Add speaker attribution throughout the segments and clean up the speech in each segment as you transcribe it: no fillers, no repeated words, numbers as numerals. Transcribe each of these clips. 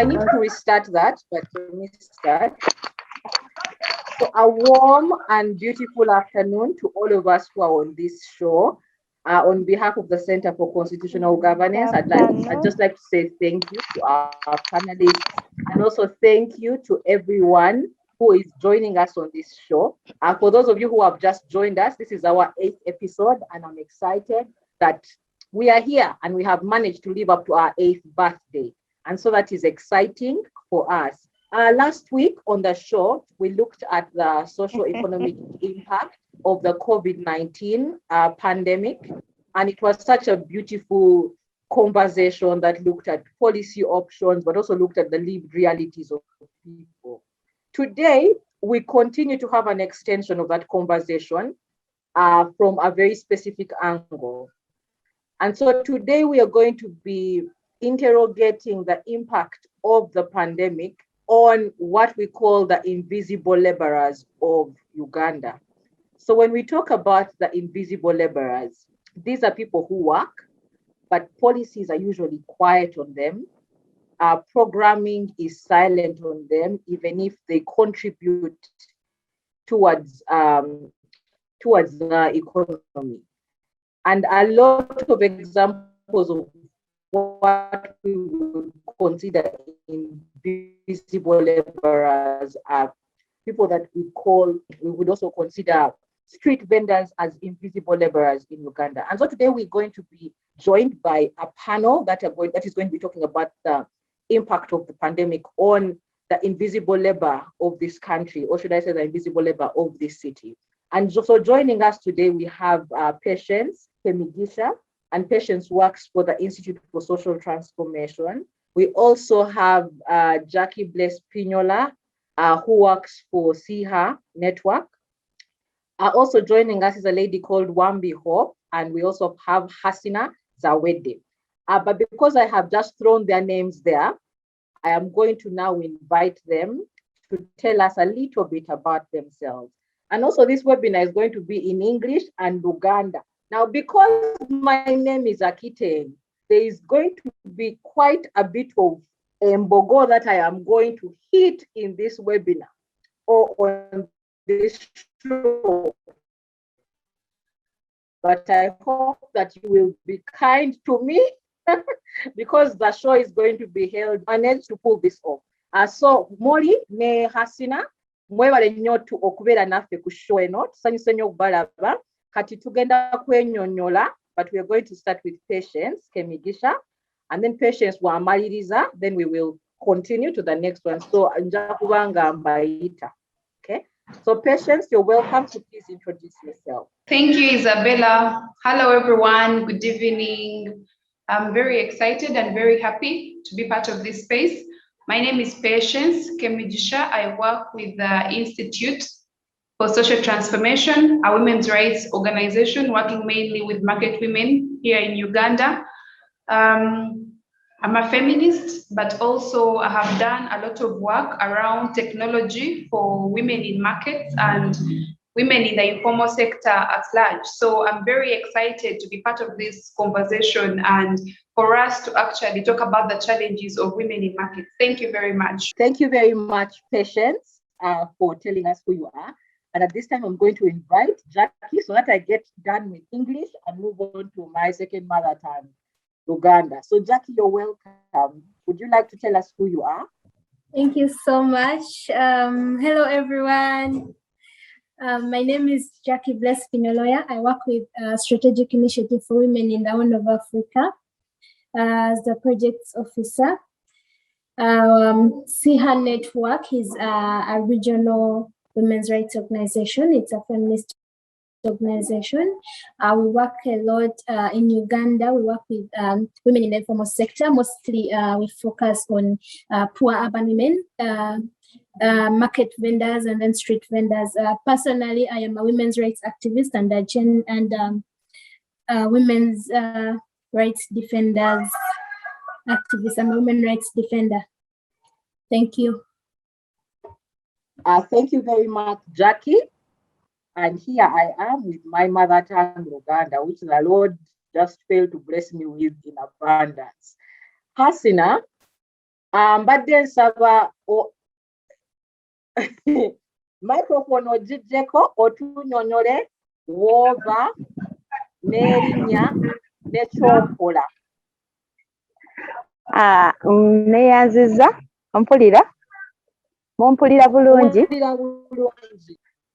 Speaker 1: I need to restart that, but let me start. So a warm and beautiful afternoon to all of us who are on this show. On behalf of the Center for Constitutional Governance, I'd just like to say thank you to our panelists, and also thank you to everyone who is joining us on this show. For those of you who have just joined us, this is our 8th episode, and I'm excited that we are here and we have managed to live up to our 8th birthday. And so that is exciting for us. Last week on the show, we looked at the social economic impact of the COVID-19 pandemic. And it was such a beautiful conversation that looked at policy options, but also looked at the lived realities of people. Today, we continue to have an extension of that conversation from a very specific angle. And so today we are going to be interrogating the impact of the pandemic on what we call the invisible laborers of Uganda. So when we talk about the invisible laborers, these are people who work, but policies are usually quiet on them. Programming is silent on them, even if they contribute towards the economy. And a lot of examples of what we would consider invisible laborers are people that we would also consider street vendors as invisible laborers in Uganda. And so today we're going to be joined by a panel that is going to be talking about the impact of the pandemic on the invisible labor of this country, or should I say the invisible labor of this city. And so joining us today, we have Patience Kemigisha, and Patience works for the Institute for Social Transformation. We also have Jackie Bless Pinola, who works for SIHA Network. Also joining us is a lady called Wambi Hope, and we also have Hasina Zawedde. But because I have just thrown their names there, I am going to now invite them to tell us a little bit about themselves. And also this webinar is going to be in English and Luganda. Now, because my name is Akiteng, there is going to be quite a bit of embogo that I am going to hit in this webinar or on this show. But I hope that you will be kind to me because the show is going to be held. I managed to pull this off. So Moli ne Hasina, mwebale nnyo okubeera naffe ku show eno, tusanyuse nnyo okubalaba. Kati tugenda kwenyonyola, but we are going to start with Patience Kemigisha, and then Patience w'amaliriza, then we will continue to the next one. So nja kubanga mbayita. Okay, so Patience, you're welcome to please introduce yourself.
Speaker 2: Thank you, Isabella. Hello, everyone. Good evening. I'm very excited and very happy to be part of this space. My name is Patience Kemigisha. I work with the Institute for Social Transformation, a women's rights organization working mainly with market women here in Uganda. I'm a feminist, but also I have done a lot of work around technology for women in markets and women in the informal sector at large. So I'm very excited to be part of this conversation and for us to actually talk about the challenges of women in markets. Thank you very much.
Speaker 1: Thank you very much, Patience, for telling us who you are. And at this time, I'm going to invite Jackie so that I get done with English and move on to my second mother tongue, Uganda. So Jackie, you're welcome. Would you like to tell us who you are?
Speaker 3: Thank you so much. Hello, everyone. My name is Jackie Bless Pinola. I work with Strategic Initiative for Women in the Horn of Africa as the projects officer. SIHA Network is a regional women's rights organization. It's a feminist organization. We work a lot in Uganda. We work with women in the informal sector. Mostly we focus on poor urban women, market vendors, and then street vendors. Personally, I am a women's rights activist and women's rights defenders activist. I'm a women's rights defender. Thank you.
Speaker 1: Thank you very much, Jackie. And here I am with my mother tongue, Uganda, which the Lord just failed to bless me with in abundance. Hasina, Mbadde nsaba microphone ogiggyeko otunyonyole w'ova n'erinnya n'ekyokola.
Speaker 4: Neeyanziza, mumpulira bulungi?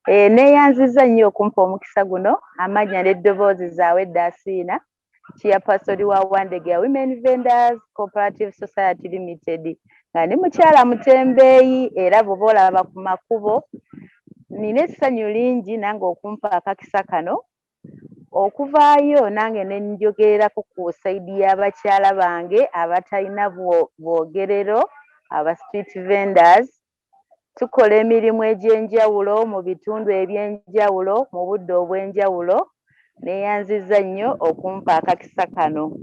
Speaker 4: Neeyanziza nnyo okumpa omukisa guno. Amannya n'eddoboozi Zawedde Asiinah, chairperson wa Wandegeya Women Vendors Cooperative Society Limited. Nga ndi mukyala mutembeeyi era bw'oba olaba ku makubo. Nina essanyu lingi nange okumpa akakisa kano okuvaayo nange ne njogererako ku sayidi y'abakyala bange abatalina bwogerero, aba street vendors. Tukola emirimu egy'enjawulo mu bitundu eby'enjawulo mu budde obw'enjawulo. Neeyanziza nnyo okumpa akakisa kano.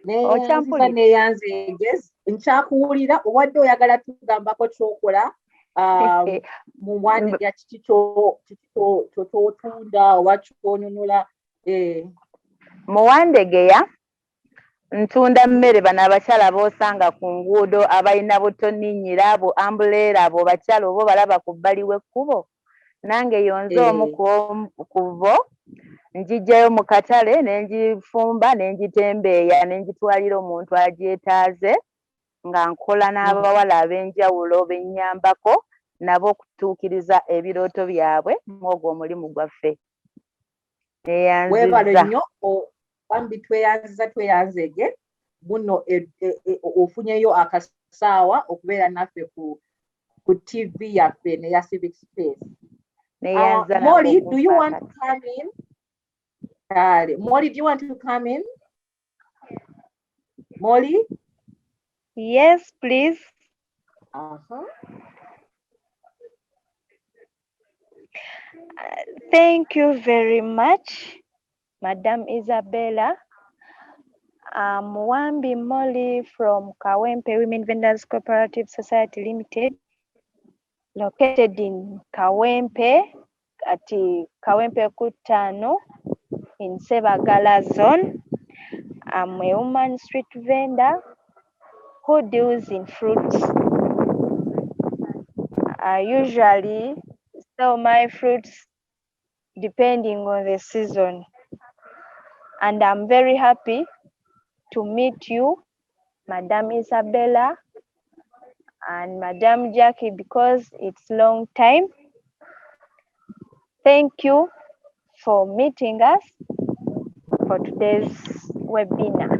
Speaker 1: Neeyanzigezi nkyakuwulira obadde oyagala tugambako kyokola mu Wandegeya kiki kyotunda oba kyonyonyola?
Speaker 4: Mu Wandegeya ntunda mmere bano abakyala boosanga ku nguudo abalina butonninnyira abo ambuleera abo bakyala oba balaba ku bbali w'ekkubo. Nange yonze omu ku bo ngiggyayo mu katale ne ngifumba ne ngitembeeya ne ngitwalira omuntu agyetaaze nga nkola n'abawala ab'enjawulo be nnyambako nabo okutuukiriza ebirooto byabwe mw'ogwo omulimu gwaffe.
Speaker 1: Weebale nnyo bambi tweyanzege muno ofunyeyo akasaawa okubeera naffe ku TV yaffe neya Civic Space. Molly, do you want to come in? Molly, do you want to come in? Molly?
Speaker 4: Yes, please. Thank you very much, Madam Isabella. I'm Wambi Molly from Kawempe Women Vendors Cooperative Society Limited, located in Kawempe, at Kawempe Kutano in Sebagala zone. I'm a woman street vendor who deals in fruits. I usually sell my fruits depending on the season. And I'm very happy to meet you, Madam Isabella and Madam Jackie, because it's long time. Thank you for meeting us for today's webinar.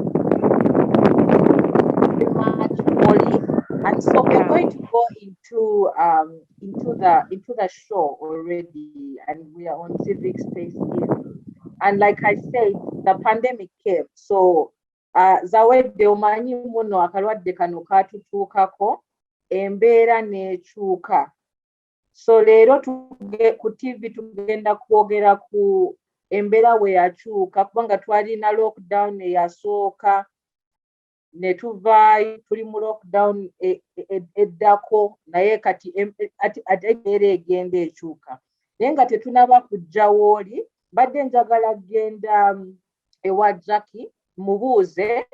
Speaker 1: Very much, Molly. And so we're going to go into the show already, and we are on Civic Space here. And like I said, the pandemic came. So Zawedde omanyi muno akalwadde kano katutuukako embeera n'ekyuka. So leero ku TV tugenda kwogera ku embeera we yakyuka kubanga twalina lockdown eyasooka ne tuvaayo tuli mu lockdown eddako naye kati ate embeera egenda ekyuka. Naye nga tetunaba kujja w'oli, badde njagala genda ewa Jackie mubuuze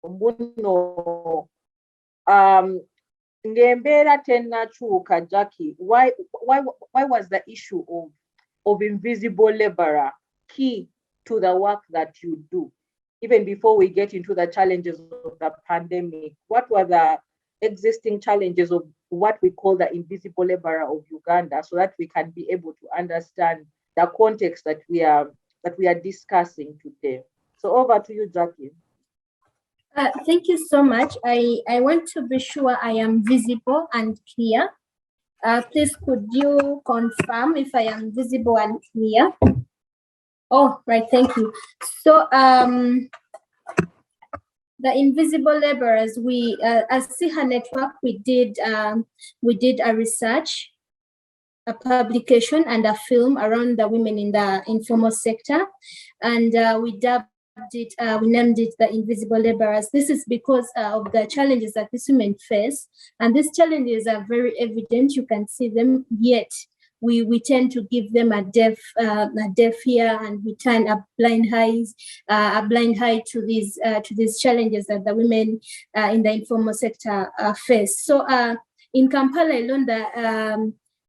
Speaker 1: buno ng'embeera tennakyuka. Jackie, why was the issue of invisible laborer key to the work that you do? Even before we get into the challenges of the pandemic, what were the existing challenges of what we call the invisible laborer of Uganda, so that we can be able to understand the context that we are discussing today? So over to you, Jackie.
Speaker 3: Thank you so much. I want to be sure I am visible and clear. Please, could you confirm if I am visible and clear? Oh, right, thank you. So the invisible laborers, we as SIHA Network, we did a research, a publication and a film around the women in the informal sector, and we named it the invisible laborers. This is because of the challenges that these women face, and these challenges are very evident. You can see them, yet we tend to give them a deaf ear, and we turn a blind eye to these challenges that the women in the informal sector face. So in Kampala alone,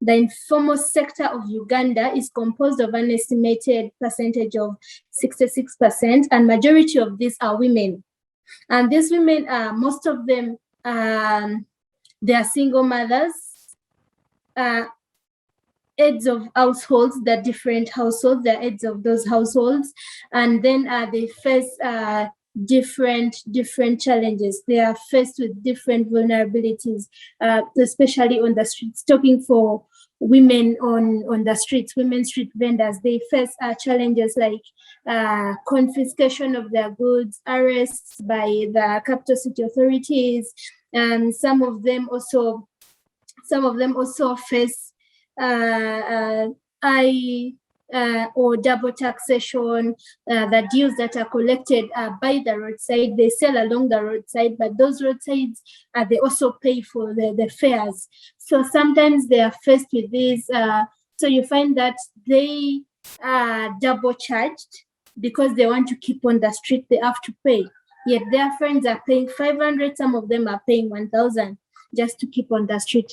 Speaker 3: the informal sector of Uganda is composed of an estimated percentage of 66%, and majority of these are women. And these women, most of them, they are single mothers, heads of households, the different households, the heads of those households, and then they face different challenges. They are faced with different vulnerabilities, especially on the streets. Talking for women on the streets, women street vendors, they face challenges like confiscation of their goods, arrests by the capital city authorities, and some of them also face or double taxation. The dues that are collected by the roadside, they sell along the roadside, but those roadsides, they also pay for the fares. So sometimes they are faced with this. So you find that they are double charged because they want to keep on the street, they have to pay. Yet their friends are paying 500, some of them are paying 1,000 just to keep on the street.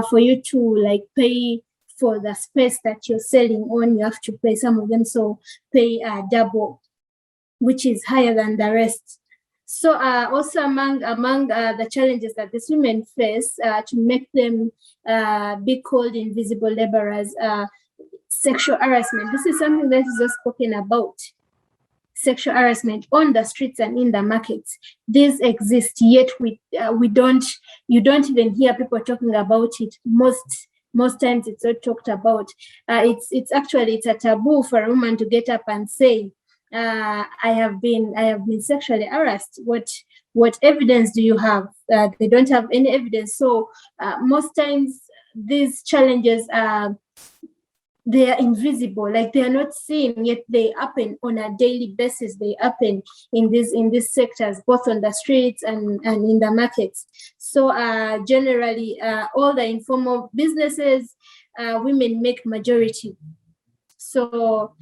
Speaker 3: For you to like pay for the space that you're selling on, you have to pay. Some of them so pay double, which is higher than the rest. So also among the challenges that these women face to make them be called invisible laborers, sexual harassment. This is something that is just spoken about. Sexual harassment on the streets and in the markets. These exist, yet you don't even hear people talking about it. Most times it's not talked about. It's actually a taboo for a woman to get up and say, I have been sexually harassed. What evidence do you have? They don't have any evidence. So most times these challenges they are invisible, like they are not seen, yet they happen on a daily basis. They happen in these sectors, both on the streets and in the markets. So generally, all the informal businesses, women make majority. So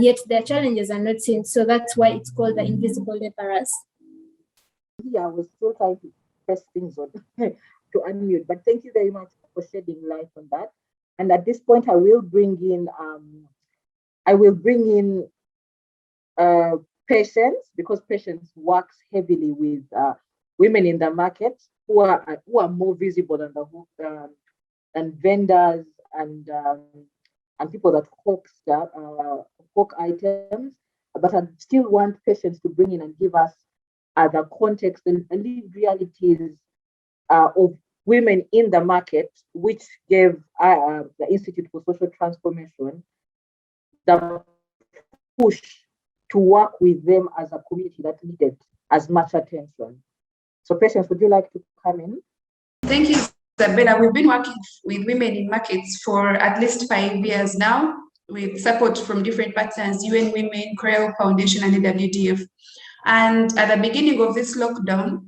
Speaker 3: yet their challenges are not seen. So that's why it's called the invisible laborers.
Speaker 1: Yeah, I was still trying to press things on to unmute, but thank you very much for shedding light on that. And at this point, I will bring in Patience, because Patience works heavily with women in the market who are more visible than vendors and people that hawk items. But I still want Patience to bring in and give us the context and lived realities of women in the market, which gave the Institute for Social Transformation the push to work with them as a community that needed as much attention. So Patience, would you like to come in?
Speaker 2: Thank you, Isabella. We've been working with women in markets for at least 5 years now, with support from different partners, UN Women, Corel Foundation, and the WDF. And at the beginning of this lockdown,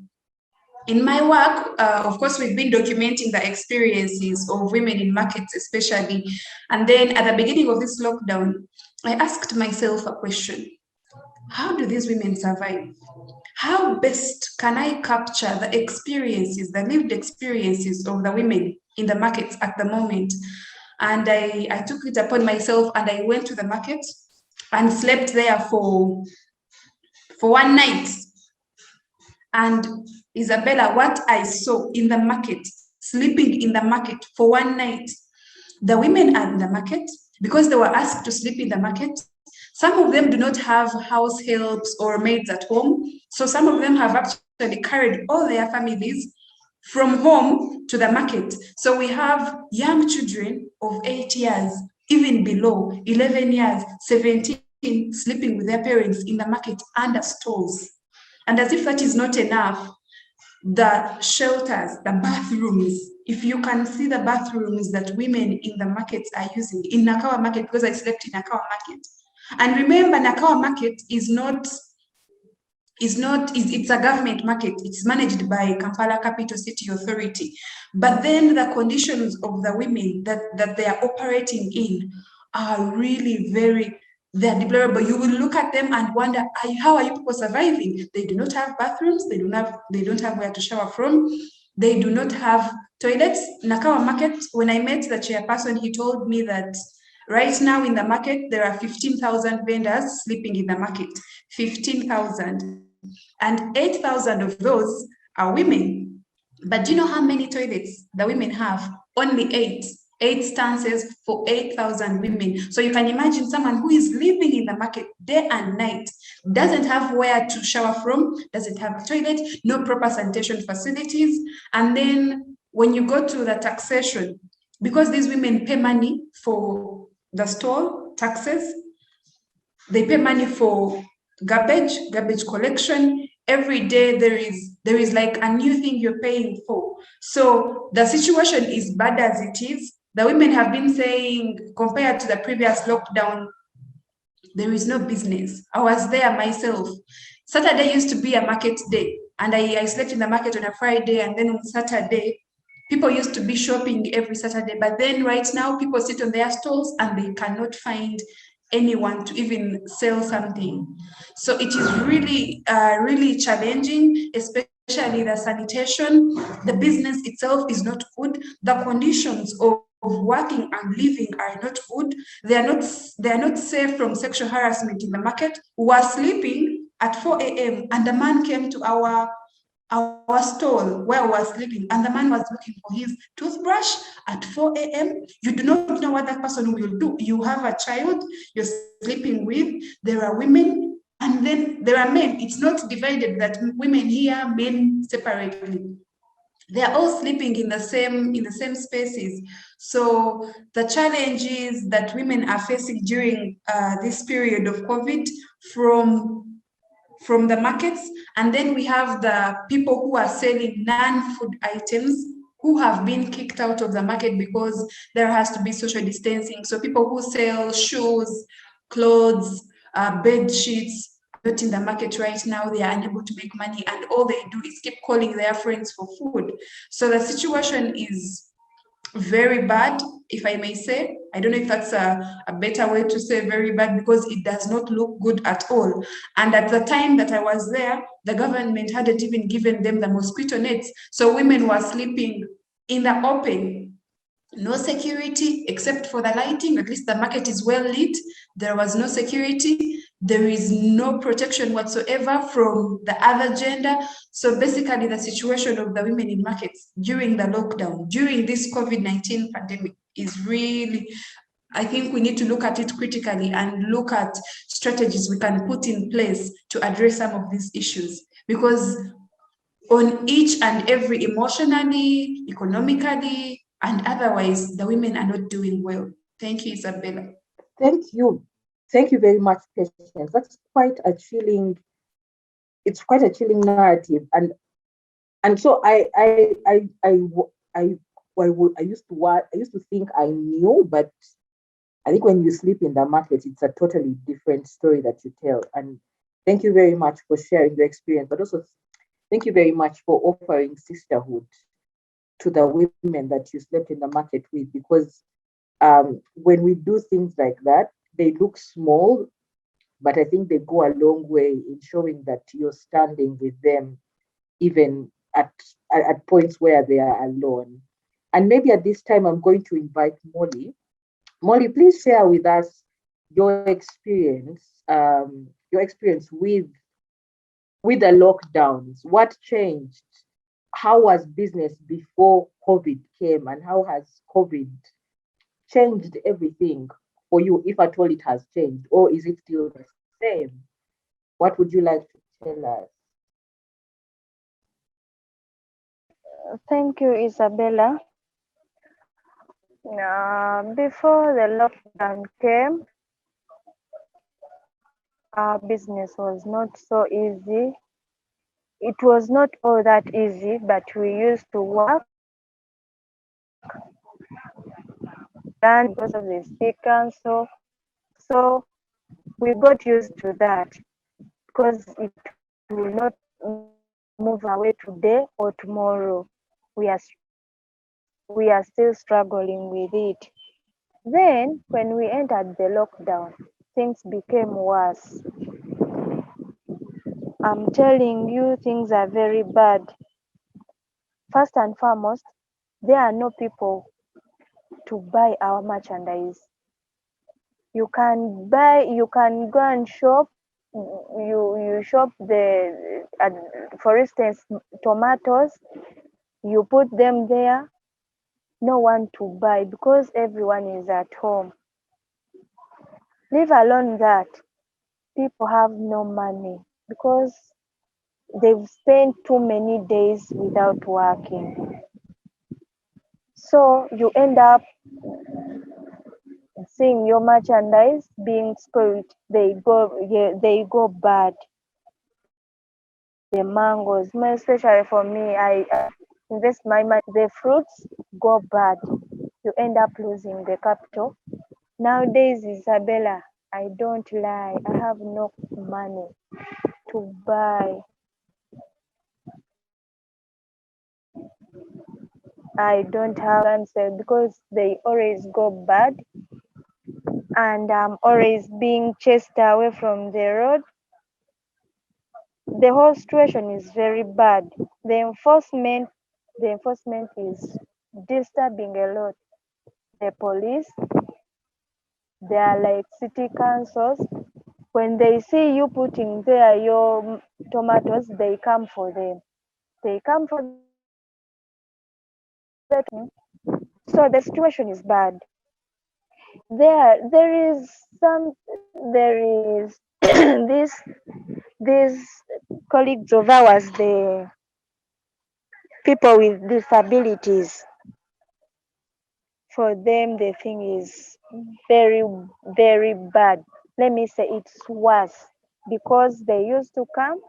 Speaker 2: in my work, of course, we've been documenting the experiences of women in markets, especially. And then at the beginning of this lockdown, I asked myself a question. How do these women survive? How best can I capture the experiences, the lived experiences of the women in the markets at the moment? And I took it upon myself and I went to the market and slept there for one night. And Isabella, what I saw in the market, sleeping in the market for one night, the women are in the market because they were asked to sleep in the market. Some of them do not have house helps or maids at home. So some of them have actually carried all their families from home to the market. So we have young children of 8 years, even below, 11 years, 17, sleeping with their parents in the market under stalls. And as if that is not enough, the shelters, the bathrooms, if you can see the bathrooms that women in the markets are using, in Nakawa market, because I slept in Nakawa market. And remember, Nakawa market is not it's a government market. It's managed by Kampala Capital City Authority. But then the conditions of the women that they are operating in are really they're deplorable. You will look at them and wonder, how are you people surviving? They do not have bathrooms, they don't have where to shower from, they do not have toilets. Nakawa market, when I met the chairperson, he told me that right now in the market, there are 15,000 vendors sleeping in the market. 15,000. And 8,000 of those are women. But do you know how many toilets the women have? Only 8. 8 stances for 8,000 women. So you can imagine someone who is living in the market day and night, doesn't have where to shower from, doesn't have a toilet, no proper sanitation facilities. And then when you go to the taxation, because these women pay money for the store taxes, they pay money for garbage collection. Every day there is like a new thing you're paying for. So the situation is bad as it is. The women have been saying, compared to the previous lockdown, there is no business. I was there myself. Saturday used to be a market day, and I slept in the market on a Friday, and then on Saturday, people used to be shopping every Saturday. But then right now, people sit on their stalls and they cannot find anyone to even sell something. So it is really, really challenging, especially the sanitation. The business itself is not good. The conditions of working and living are not good. They are not safe from sexual harassment in the market. We were sleeping at 4 a.m. and the man came to our stall where I was sleeping, and the man was looking for his toothbrush at 4 a.m. You do not know what that person will do. You have a child you're sleeping with, there are women, and then there are men. It's not divided that women here, men separately. They are all sleeping in the same spaces. So the challenges that women are facing during this period of COVID from the markets, and then we have the people who are selling non-food items who have been kicked out of the market because there has to be social distancing. So people who sell shoes, clothes, bed sheets, not in the market right now. They are unable to make money, and all they do is keep calling their friends for food. So the situation is very bad, if I may say. I don't know if that's a better way to say very bad, because it does not look good at all. And at the time that I was there, the government hadn't even given them the mosquito nets. So women were sleeping in the open. No security except for the lighting. At least the market is well lit. There was no security. There is no protection whatsoever from the other gender. So basically the situation of the women in markets during the lockdown, during this COVID-19 pandemic is really, I think we need to look at it critically and look at strategies we can put in place to address some of these issues. Because on each and every, emotionally, economically, and otherwise, the women are not doing well. Thank you, Isabella.
Speaker 1: Thank you. Thank you very much, Patience. That's quite a chilling, it's quite a chilling narrative. And so I used to think I knew, but I think when you sleep in the market, it's a totally different story that you tell. And thank you very much for sharing your experience, but also thank you very much for offering sisterhood to the women that you slept in the market with, because when we do things like that, they look small, but I think they go a long way in showing that you're standing with them, even at points where they are alone. And maybe at this time, I'm going to invite Molly. Molly, please share with us your experience with the lockdowns. What changed? How was business before COVID came, and how has COVID changed everything for you, if at all it has changed, or is it still the same? What would you like to tell us?
Speaker 4: Thank you, Isabella. Before the lockdown came, our business was not so easy. It was not all that easy, but we used to work and because of the city council. So we got used to that because it will not move away today or tomorrow. We are still struggling with it. Then, when we entered the lockdown, things became worse. I'm telling you, things are very bad. First and foremost, there are no people to buy our merchandise. You can go and shop. You shop for instance, tomatoes. You put them there. No one to buy because everyone is at home. Leave alone that people have no money because they've spent too many days without working. So you end up seeing your merchandise being spoiled. They go bad. The mangoes, especially for me, I invest my money. The fruits go bad. You end up losing the capital. Nowadays, Isabella, I don't lie. I have no money to buy. I don't have answer because they always go bad, and I'm always being chased away from the road. The whole situation is very bad. The enforcement is disturbing a lot. The police, they are like city councils. When they see you putting there your tomatoes, they come for them. They come for that. So the situation is bad. There is these colleagues of ours, the people with disabilities. For them, the thing is very, very bad. Let me say it's worse because they used to come,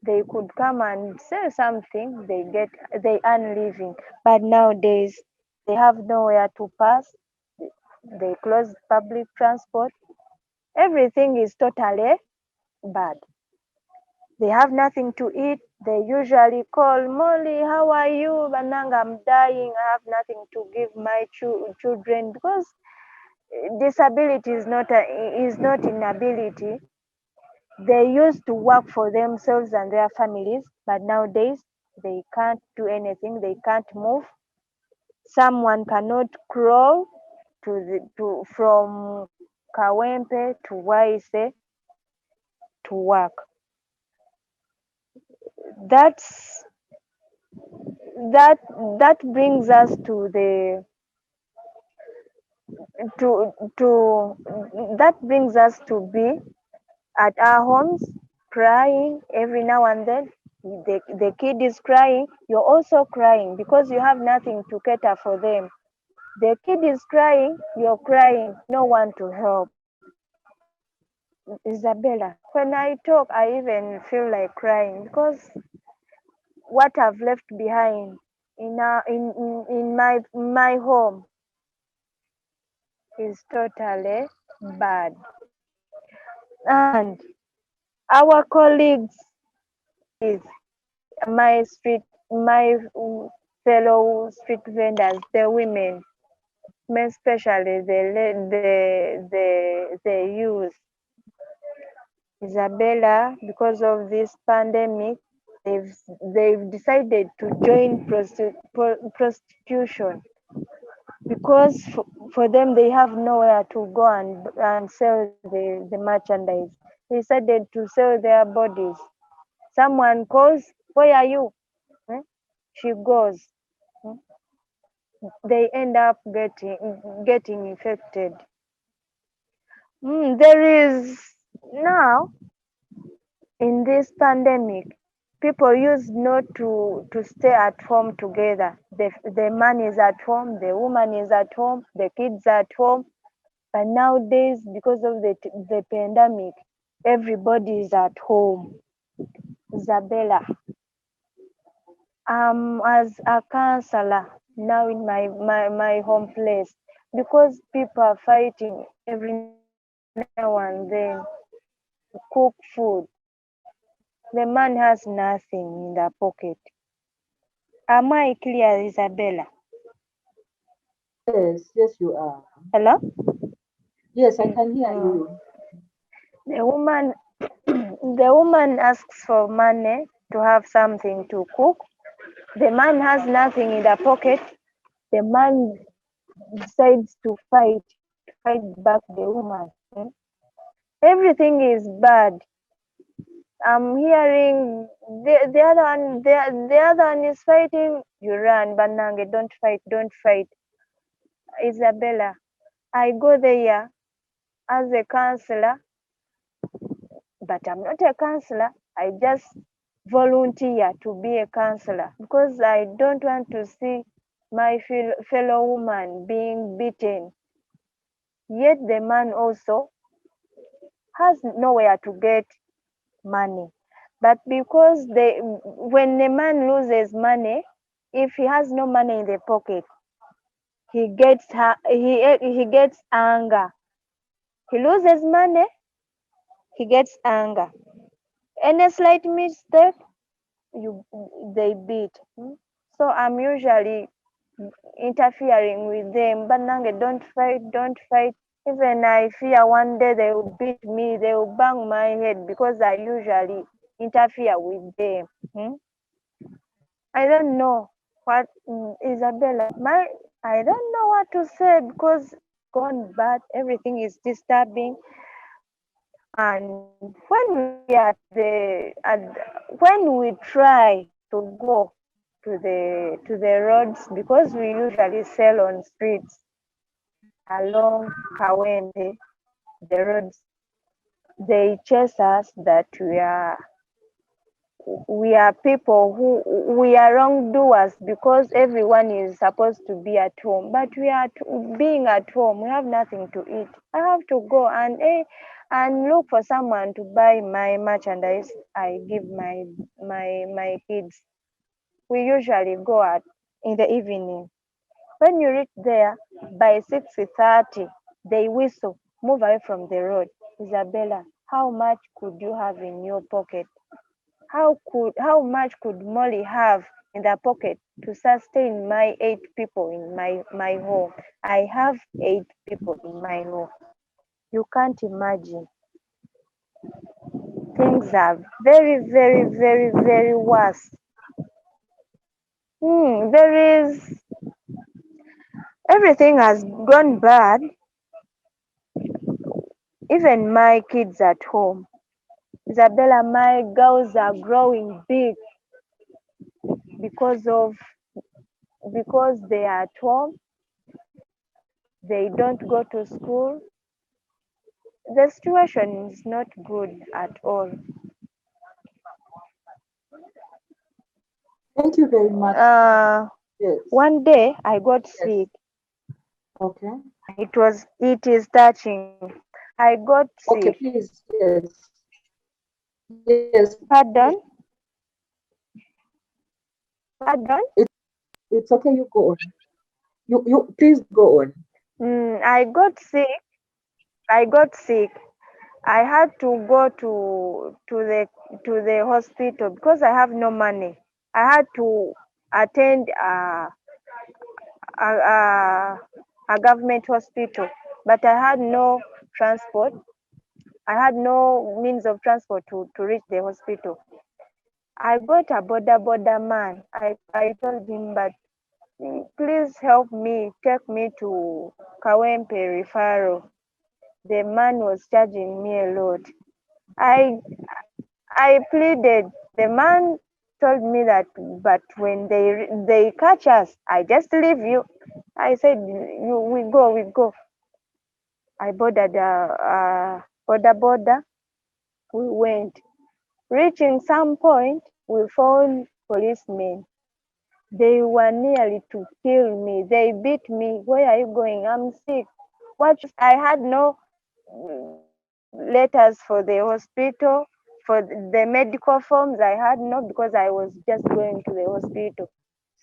Speaker 4: they could come and say something, they earn living. But nowadays, they have nowhere to pass. They close public transport. Everything is totally bad. They have nothing to eat. They usually call, Molly, how are you? Bananga, I'm dying. I have nothing to give my children because disability is not inability. They used to work for themselves and their families, but nowadays they can't do anything. They can't move. Someone cannot crawl from Kawempe to Waise to work. That's that brings us to that brings us to be at our homes crying every now and then. The kid is crying, you're also crying because you have nothing to cater for them. The kid is crying, you're crying, no one to help. Isabella, when I talk, I even feel like crying because what I've left behind in my home is totally bad. And our colleagues is my fellow street vendors, the women, especially the youth. Isabella, because of this pandemic, they've decided to join prostitution because for them they have nowhere to go and sell the merchandise. They decided to sell their bodies. Someone calls, where are you? She goes. They end up getting infected. There is now in this pandemic, people used not to stay at home together. The man is at home, the woman is at home, the kids are at home. But nowadays, because of the pandemic, everybody is at home. Isabella, as a counselor now in my home place, because people are fighting every now and then to cook food. The man has nothing in the pocket. Am I clear, Isabella?
Speaker 1: Yes, yes, you are.
Speaker 4: Hello?
Speaker 1: Yes, I can hear
Speaker 4: Mm.
Speaker 1: you.
Speaker 4: The woman, the woman asks for money to have something to cook. The man has nothing in the pocket. The man decides to fight back the woman. Everything is bad. I'm hearing the other one, the other one is fighting. You run, Banange, don't fight, don't fight. Isabella, I go there as a counselor, but I'm not a counselor. I just volunteer to be a counselor because I don't want to see my fellow woman being beaten. Yet the man also has nowhere to get money. But because when a man loses money, if he has no money in the pocket, he gets anger. He loses money, he gets anger. Any slight mistake, they beat. So I'm usually interfering with them. But Nange, don't fight, don't fight. Even I fear one day they will beat me, they will bang my head because I usually interfere with them. I don't know what Isabella. I don't know what to say because gone bad. Everything is disturbing. And when we are when we try to go to the roads, because we usually sell on streets along Kawempe, the roads, they chase us that we are people who we are wrongdoers because everyone is supposed to be at home, but we are being at home, we have nothing to eat. I have to go and look for someone to buy my merchandise I give my kids. We usually go out in the evening. When you reach there by 6:30, they whistle, move away from the road. Isabella, how much could you have in your pocket? How much could Molly have in the pocket to sustain my 8 people in my home? I have 8 people in my home. You can't imagine. Things are very, very, very, very worse. Everything has gone bad. Even my kids at home. Isabella, my girls are growing big because they are at home. They don't go to school. The situation is not good at all.
Speaker 1: Thank you very much. Yes.
Speaker 4: One day I got
Speaker 1: Yes.
Speaker 4: sick.
Speaker 1: Okay.
Speaker 4: It is touching. I got
Speaker 1: Okay,
Speaker 4: sick.
Speaker 1: please. Yes. Yes.
Speaker 4: Pardon? Pardon?
Speaker 1: It's okay. You go on. You please go on.
Speaker 4: I got sick. I had to go to the hospital because I have no money. I had to attend a government hospital, but I had no transport. I had no means of transport to reach the hospital. I got a border man. I told him, but please help me, take me to Kawempe referral. The man was charging me a lot. I pleaded. The man told me that, but when they catch us, I just leave you. I said, we go. I boarded a border. We went. Reaching some point, we found policemen. They were nearly to kill me. They beat me. Where are you going? I'm sick. I had no letters for the hospital, for the medical forms. I had no, because I was just going to the hospital.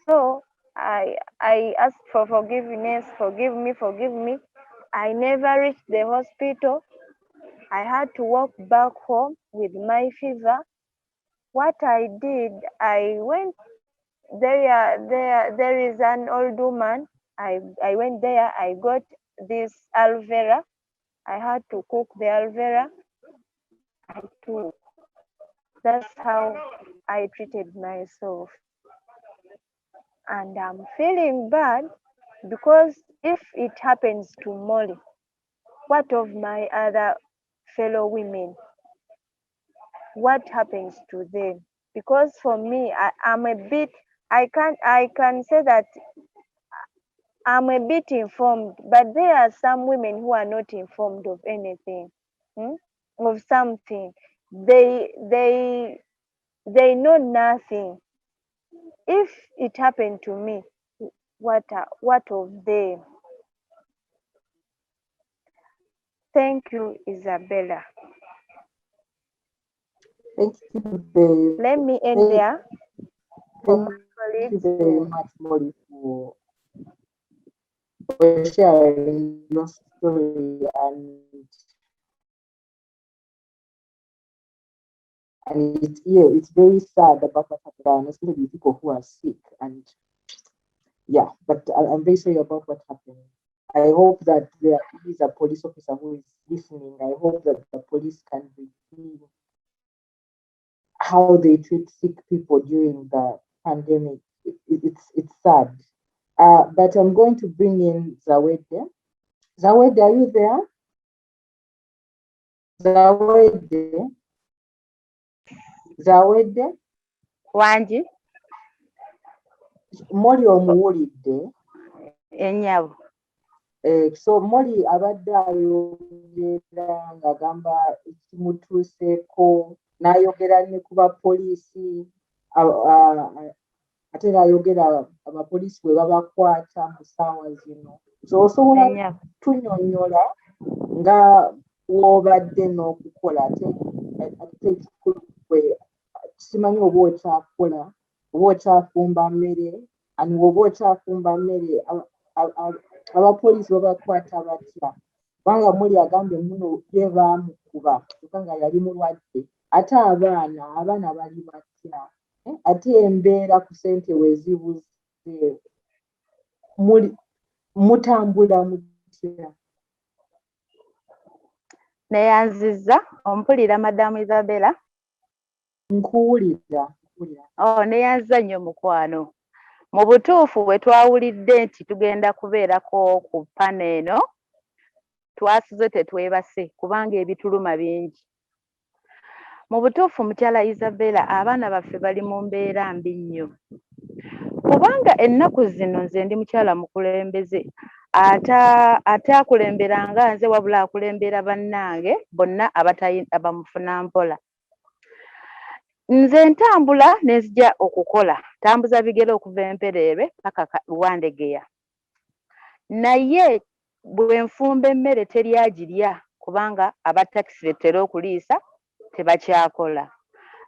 Speaker 4: So I asked for forgiveness. Forgive me. I never reached the hospital. I had to walk back home with my fever. what I did, I went there is an old woman. I went there, I got this aloe vera. I had to cook the aloe vera. I took. That's how I treated myself. And I'm feeling bad because if it happens to Molly, what of my other fellow women? What happens to them? Because for me, I'm a bit, I can say that I'm a bit informed, but there are some women who are not informed of anything, of something. They know nothing. If it happened to me, what of them? Thank you, Isabella.
Speaker 1: Thank you very,
Speaker 4: Let me end there.
Speaker 1: thank you very much, Molly, for sharing your story, and it's very sad about what happened, especially people who are sick. And yeah, but I'm very sorry about what happened. I hope that there is a police officer who is listening. I hope that the police can review how they treat sick people during the pandemic. It's sad. But I'm going to bring in Zawedde. Zawedde, are you there? Zawedde?
Speaker 4: Wanji?
Speaker 1: Molly omuwulidde.
Speaker 4: Enyabu.
Speaker 1: So Molly abadde ayogera ng'agamba ekimutuuseeko, n'ayogera ne ku bapoliisi, ate n'ayogera abapoliisi bwe babakwata mu ssaawa zino. So osobola tunnyonnyola nga w'obadde n'okukola ate ekikulu simanyi oba okyakola, oba okyafumba mmere, ani oba okyafumba mmere, abapoliisi babakwata batya? Kubanga Molly agambye muno ye baamukuba kyokka nga yali mulwadde. Ate abaana bali batya? Ate embeera ku ssente we zibuze, mutambula mutya?
Speaker 4: Neyanziza ompulira Madamu Isabella?
Speaker 1: Nkuwulira.
Speaker 4: Neyanziza nnyo mukwano. Mu butuufu bwe twawulidde nti tugenda kubeerako ku pana eno, twasuze tetwebase kubanga ebituluma bingi. Mu butuufu mukyala Isabella, abaana baffe bali mu mbeera mbi nnyo. Kubanga ennaku zino nze ndi mukyala mukulembeze, ate akulemberanga nze wabula akulembera bannange bonna abamufuna mpola. Nze ntambula ne nzija okukola, tambuza bigere okuva Empereerwe paka Wandegeya. Naye bwe nfumba emmere teri agirya kubanga abatakisi betera okuliisa tebakyakola.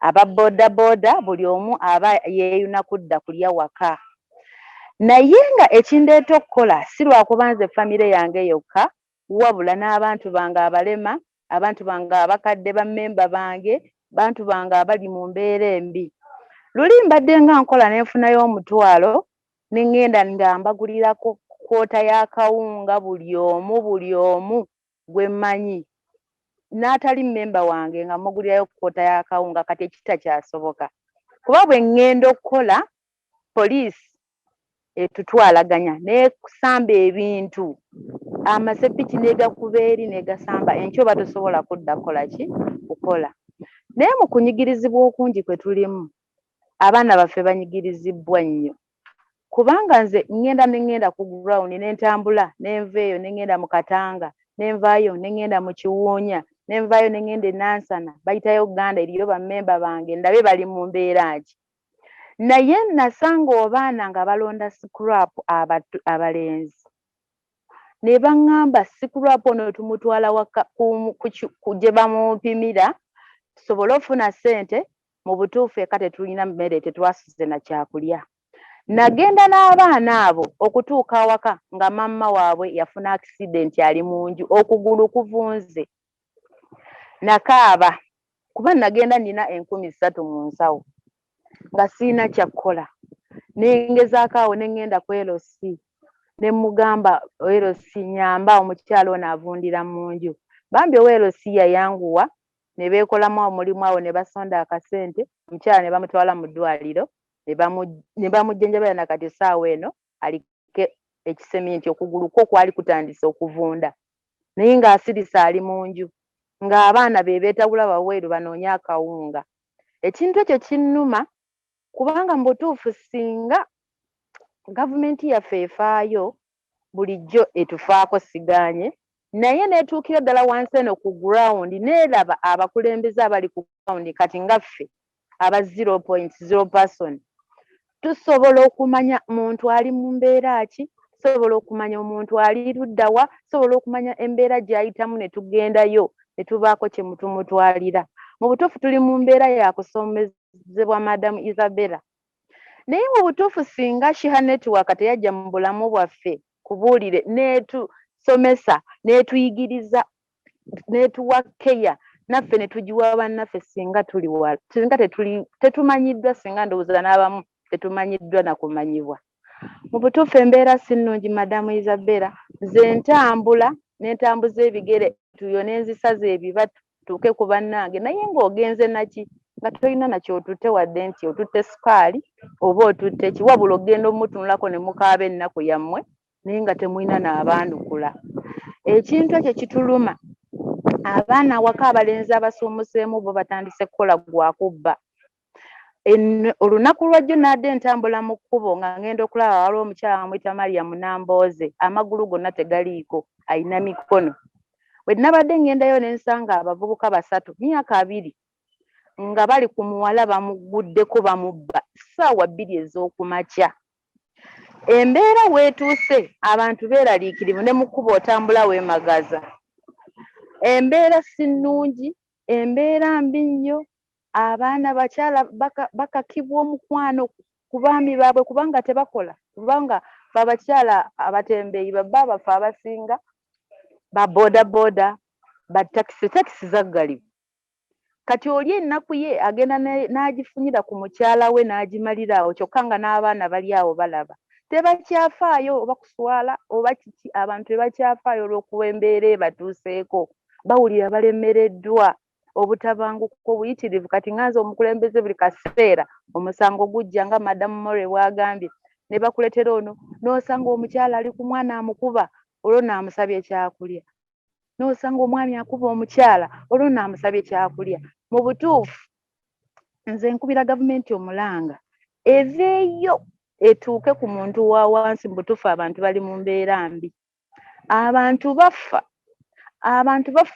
Speaker 4: Aba boodabooda buli omu aba yeeyuna kudda kulya waka. Naye nga ekindeeta okukola si lwakuba nze famire yange yokka, wabula n'abantu bange abalema, abantu bange abakadde bammemba bange, bantu bange abali mu mbeera embi. Luli mbadde nga nkola ne nfunayo omutwalo ne ngenda nga mbagulirako kwota y'akawunga buli omu gwe mmanyi. N'atali mmemba wange nga mugulirayo kwota y'akawunga, kati ekitakyasoboka. Kuba bwe ngenda okukola, poliisi etutwalaganya n'ekusamba ebintu, amasepiki n'egakuba eri n'egasamba, enkyo oba tosobola kudda kukola. Naye mu kunyigirizibwa okungi kwe tulimu, abaana baffe banyigirizibwa nnyo. Kubanga nze ngenda ku ground ne ntambula, ne nveeyo ne ngenda mu Katanga, ne nvaayo ne ngenda mu Kiwuunya, ne nvaayo ne ngenda e Nansana, bayitayo Uganda, eriyo bammemba bange, ndabe bali mu mbeera ki. Naye nasanga abaana nga balonda scrap abalenzi. Ne baŋŋamba scrap ono tumutwala gye bamupimira, tusobole ofuna ssente, mu butuufu eka tetulina mmere, tetwasuze na kyakulya. Nagenda n'abaana abo okutuuka awaka nga mamma waabwe yafuna accident ali mu nju, okugulu kuvunze. Nakaaba kuba nagenda nina 13,000 mu nsawo nga siina kyakukola. Nengezaako awo ne ngenda ku LC ne mugamba LC nyamba omukyalo ono avundira mu nju. Bambi LC yayanguwa ne beekolamu omulimu awo ne basonda akasente, omukyala ne bamutwala mu ddwaliro ne bamujjanjabira na kati essaawa eno aliko ekiseminti okugulu kwo kwali kutandise okuvunda. Naye ng'asirisa ali mu nju ng'abaana be beetabula waweeru banoonye akawunga. Ekintu ekyo kinnuma kubanga mu butuufu singa gavumenti yaffe efaayo bulijjo etufaako siganye, naye neetuukira ddala wansi eno ku ground neeraba abakulembeze abali ku ground kati nga ffe aba 0.0%. Tusobola okumanya muntu ali mu mbeera ki, tusobola okumanya omuntu ali luddawa, tusobola okumanya embeera gy'ayitamu ne tugendayo ne tubaako kye tumutwalira. Mu butuufu tuli mu mbeera ya kusomezebwa Madamu Isabella. Naye mu butuufu singa Shiha Network teyajja mu bulamu bwaffe kubuulire neetusomesa neetuyigiriza neetuwa keya naffe ne tugiwa bannaffe singa tuli wala singa tetumanyiddwa singa ndowooza n'abamu tetumanyiddwa na kumanyibwa. Mu butuufu embeera si nnungi Madamu Isabella. Nze ntambula n'entambuza ebigere tuyo n'enzisaza ebibatu tuuke ku bannange, naye ng'ogenze naki nga tolina nakyo otutte wadde nti otutte sukaali oba otutte ki, wabula ogenda omutunulako ne mukaaba ennaku yammwe naye nga temulina n'abaanukula. Ekintu ekyo kituluma. Abaana awaka abalenzi abasuumuseemu bo batandise kukola gwa kubba. Olunaku lwajjo nadde ntambula mu kkubo nga ngenda okulaba waliwo omukyala amuyita Mariam Nambooze, amagulu gonna tegaliiko, ayina mikono. Bwe nabadde ngendayo ne nsanga abavubuka 3 myaka 2 nga bali ku muwala bamuguddeko bamubba ssaawa 2 ez'okumakya. Embeera weetuuse abantu beeraliikirivu ne mu kkubo otambula weemagaza. Embeera si nnungi, embeera mbi nnyo. Abaana bakyala bakakibwa omukwano ku baami baabwe kubanga tebakola, kubanga fe abakyala abatembeeyi babba baffe abasinga ba bodaboda ba takisi zaggalivu. Kati oli ennaku ye agenda n'agifunyira ku mukyala we n'agimalira awo kyokka nga n'abaana bali awo balaba. Tebakyafaayo oba kuswala oba kiki, abantu tebakyafaayo olw'okuba embeera ebatuuseeko. Bawulira balemereddwa obutabanguko obuyitirivu. Kati nganze omukulembeze buli kaseera omusango gujja nga Madamu More bw'agambye ne bakuletera ono n'osanga omukyala ali ku mwana amukuba olwo n'amusabye ekyakulya, n'osanga omwami akuba omukyala olwo n'amusabye ekyakulya. Mu butuufu nze nkubira gavumenti omulanga eveeyo etuuke ku muntu wa wansi. Mu butuufu abantu bali mu mbeera mbi, abantu baffa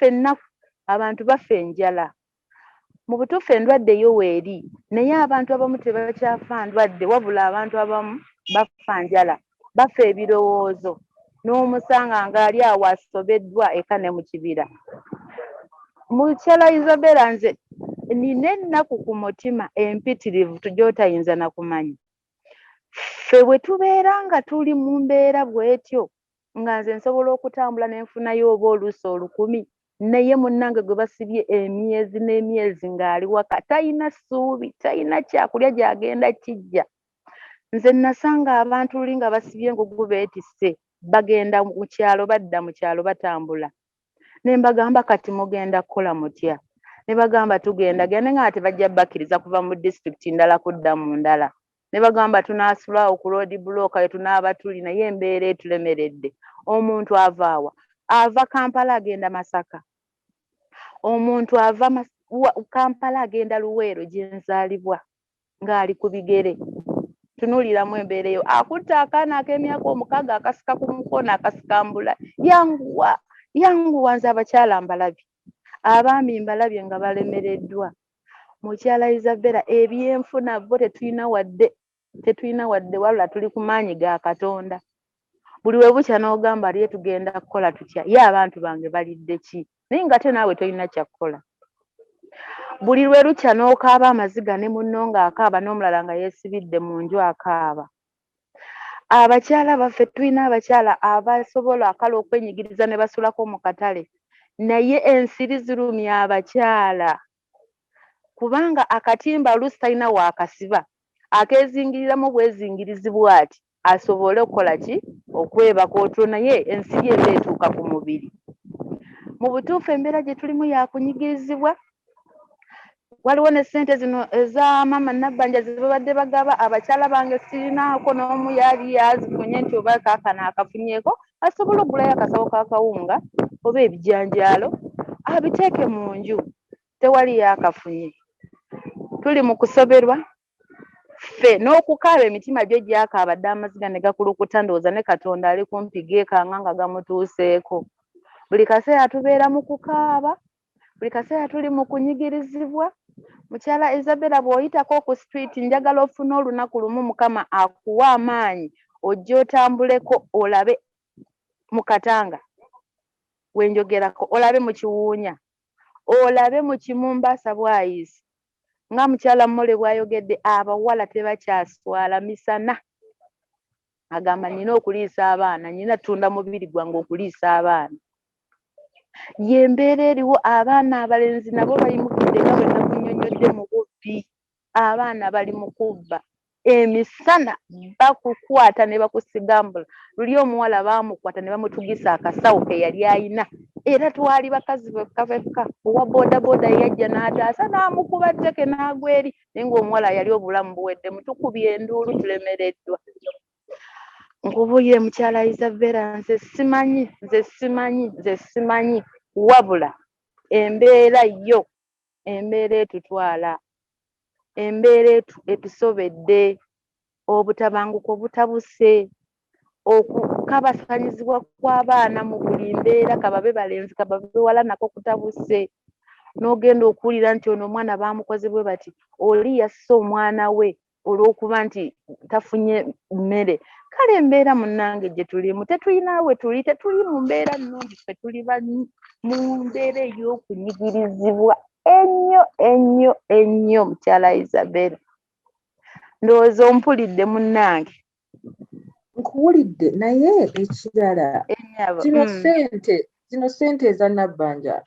Speaker 4: ennaku, abantu baffa enjala. Mu butuufu endwadde yo weeri, naye abantu abamu tebakyafa ndwadde wabula abantu abamu baffa njala, baffa ebirowoozo, n'omusanga ng'ali awo asobeddwa eka ne mu kibira. Mukyala Isabella, nze nina ennaku ku mutima empitirivu gy'otayinza na kumanya. Ffe bwe tubeera nga tuli mu mbeera bw'etyo nga nze nsobola okutambula ne nfunayo oba oluusi 10, naye munnange gwe basibye emyezi n'emyezi ng'ali waka talina ssuubi, talina kyakulya gy'agenda kijja. Nze nasanga abantu luli nga basibye engugu beetisse bagenda mu kyalo, badda mu kyalo batambula. Ne mbagamba kati mugenda kukola mutya? Ne bagamba tugenda nga tebajja bakkiriza kuva mu disitulikiti ndala kudda mu ndala. Ne bagamba tunaasulawo ku road block eyo tunaaba tuli, naye embeera etulemeredde. Omuntu avaawa? Ava Kampala agenda Masaka. Omuntu ava Kampala agenda Luweero gye nzaalibwa ng'ali ku bigere. Tunuuliramu embeera eyo. Akutte akaana ak'emyaka 6 akasika ku mukono akasikambula. Yanguwa nze abakyala mbalabye, abaami mbalabye nga balemereddwa. Mukyala Isabella, ebyenfuna bo tetulina wadde wabula tuli ku maanyi ga Katonda. Buli we bukya n'ogamba aliye tugenda kukola tutya, ye abantu bange balidde ki? Naye nga te naawe tolina kyakukola. Buli lwe lukya n'okaaba amaziga ne munno ng'akaaba n'omulala nga yeesibidde mu nju akaaba. Abakyala baffe tulina abakyala abasobola akala okwenyigiriza ne basulako mu katale, naye ensiri zirumya abakyala. kubanga akatimba oluusi talina waakasiba akeezingiriramu bwezingirizi bw'ati asobole okukola ki okwebaka otwo naye ensiri eba etuuka ku mubiri. Mu butuufu embeera gye tulimu yakunyigirizibwa. Waliwo ne ssente zino eza maama Nabbanja ze babadde bagaba abakyala bange sirinaako n'omu yali yazifunye nti oba kaakano akafunyeeko asobole okugulayo akasawo k'akawunga oba ebijanjaalo abiteeke mu nju, tewali yaakafunye. Tuli mu kusoberwa ffe n'okukaaba emitima gyo gyakaabadde amaziga ne gakulukuta ndowooza ne Katonda ali kumpi geekanga nga gamutuuseeko. Buli kaseera tubeera mu kukaaba, buli kaseera tuli mu kunyigirizibwa. Mukyala Isabella bw'oyitako ku street njagala ofune olunaku lumu Mukama akuwa amaanyi ojje otambuleko olabe mu Katanga wenjogerako, olabe mu Kiwuunya, olabe mu Kimumbasa bwayisi. Nga mukyala Mole bw'ayogedde abawala tebakyaswala misana. Agamba nina okuliisa abaana, nina tunda mubiri gwange okuliisa abaana. Yembeera eriwo abaana abalenzi nabo bayimukidde nga bwe nakunnyonnyodde mu bubbi. Abaana bali mu kubba emisana bakukwata ne bakusigambula. Luli omuwala baamukwata ne bamutugisa akasawo ke yali ayina era twali bakazi fekka. Owa boodabooda yajja n'ataasa n'amukuba tteke n'agwa eri naye ng'omuwala yali obulamu buweddemu. Tukubye enduulu tulemereddwa. Nkubulire mukyala Isabella, nze simanyi wabula embeera yo embeera etutwala, embeera etusobedde, obutabanguko butabuse, okukabasanyizibwa kw'abaana mu buli mbeera, kababe balenzi kababe wala nako kutabuse. N'ogenda okuwulira nti ono omwana baamukoze bwe bati, oli yasse omwana we olw'okuba nti tafunye mmere. Kale embeera munnange gye tulimu tetulina we tuli, tetuli mu mbeera nnungi, ffe tuli mu mbeera ey'okunyigirizibwa ennyo mukyala Isabella. Ndowooza ompulidde munnange.
Speaker 1: Nkuwulidde naye ekirala zino ssente eza Nabbanja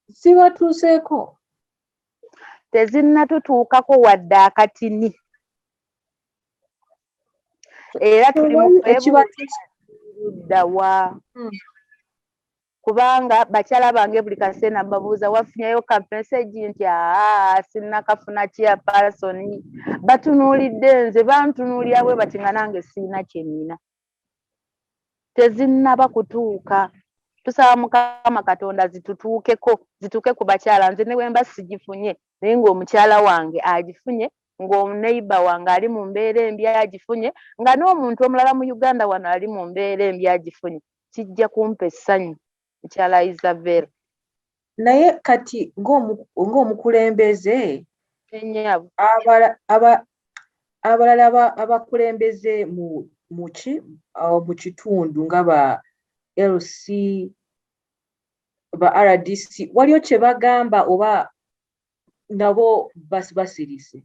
Speaker 1: zibatuuseeko?
Speaker 4: Tezinnatutuukako wadde akatini. Era tuli mu kwebuulidda wa kubanga bakyala bange buli kaseera mbabuuza wafunyeyo ka message nti sinnakafuna chairperson. Batunuulidde nze, bantunuulira bwe bati nga nange sirina kye nnina. Tezinnaba kutuuka. Tusaba Mukama Katonda zituuke ku bakyala. Nze ne bwemba sigifunye naye ng'omukyala wange agifunye, ng'omuneiba wange ali mu mbeera embi agifunye, nga n'omuntu omulala mu Uganda wano ali mu mbeera embi agifunye, kijja kumpa essanyu mukyala Isabella.
Speaker 1: Naye kati ng'omukulembeze abalala abakulembeze mu kitundu nga ba LC ba RDC waliyo kye bagamba oba nabo basirise?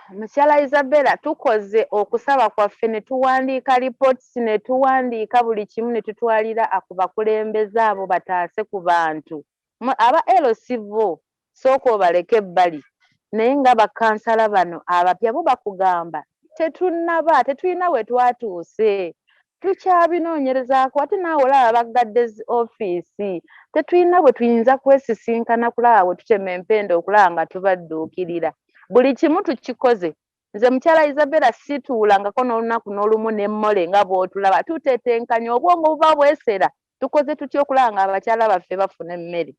Speaker 4: Mukyala Isabella, tukoze okusaba kwaffe ne tuwandiika reports ne tuwandiika buli kimu ne tutwalira ku bakulembeze abo bataase ku bantu. Aba LC bo sooka obaleke ebbali, naye nga bakansala bano abapya bo bakugamba tetulina we twatuuse. Tukyabinoonyerezaako ate naawe olaba baggadde ofiisi. Tetulina bwe tuyinza kwesisinkana kulaba bwe tutema empenda okulaba nga tubadduukirira. Buli kimu tukikoze. Nze mukyala Isabella situulangako n'olunaku n'olumu ne Mole nga bw'otulaba tutetenkanya obwongo buba bwesera. Tukoze tutya okulaba nga abakyala baffe bafuna emmere.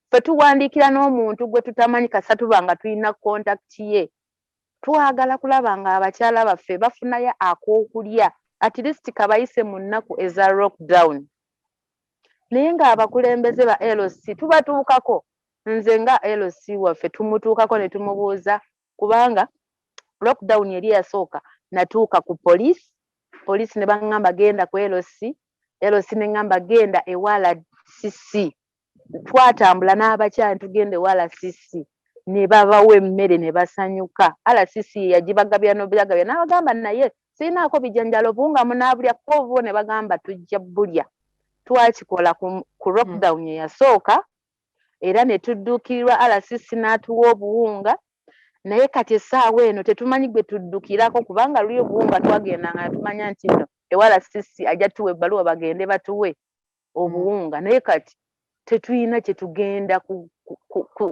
Speaker 4: Ffe tuwandiikira n'omuntu gwe tutamanyi kasa tuba nga tulina contact ye. Twagala kulaba nga abakyala baffe bafunayo ak'okulya. At least kabayise mu nnaku eza lockdown. Naye ng'abakulembeze ba LC tubatuukako. Nze nga LC waffe tumutuukako ne tumubuuza kubanga lockdown yali yasooka natuuka ku police ne baŋŋamba genda ku LC ne ŋŋamba genda ewala CC. Twatambula n'abakyala tugenda ewala CC ne babawa emmere ne basanyuka. RCC yagibagabya n'obulagabya n'abagamba naye sirinaako bijanjalo bunga munaabulya ko ne bagamba tujja bulya. Twakikola ku lockdown eyasooka era ne tudduukirwa RCC n'atuwa obuwunga naye kati essaawa eno tetumanyi gwe tuddukirako kubanga luli obuwunga twagendanga ne tumanya nti nno RCC ajja tuwa ebbaluwa bagende batuwe obuwunga naye kati tetulina kye tugenda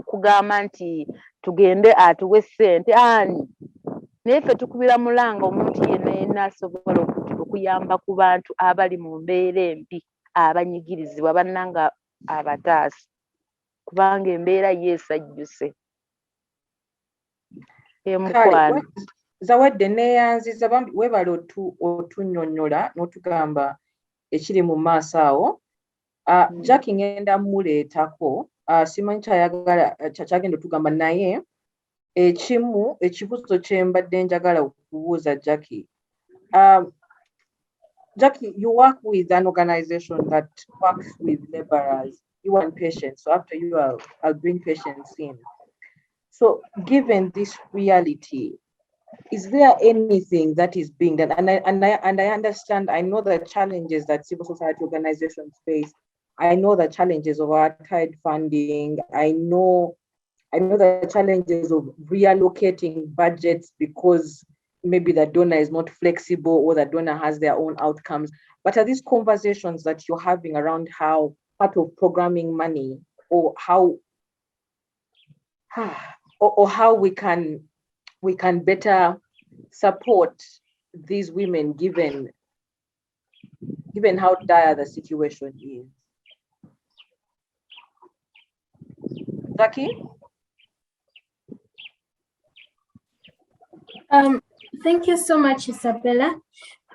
Speaker 4: kugamba nti tugende atuwe ssente ani naye ffe tukubira mulanga omuntu yenna asobola okuyamba ku bantu abali mu mbeera embi abanyigirizibwa bannanga abataasa kubanga embeera yeesajjuse emukwano.
Speaker 1: Zawedde neeyanziza bambi weebale otunnyonnyola n'otugamba ekiri mu maaso awo. Jackie ngenda muleetako simanyi kyagenda otugamba naye ekibuuzo kye mbadde njagala okubuuza Jackie. Jackie, you work with an organization that works with laborers, you and Patience. So after you, I'll bring Patience in. So given this reality, is there anything that is being done? And I understand, I know the challenges that civil society organizations face. I know the challenges of archive funding. I know the challenges of reallocating budgets because maybe the donor is not flexible or the donor has their own outcomes. But are these conversations that you're having around how part of programming money or how we can better support these women given how dire the situation is? Jackie?
Speaker 3: Thank you so much, Isabella.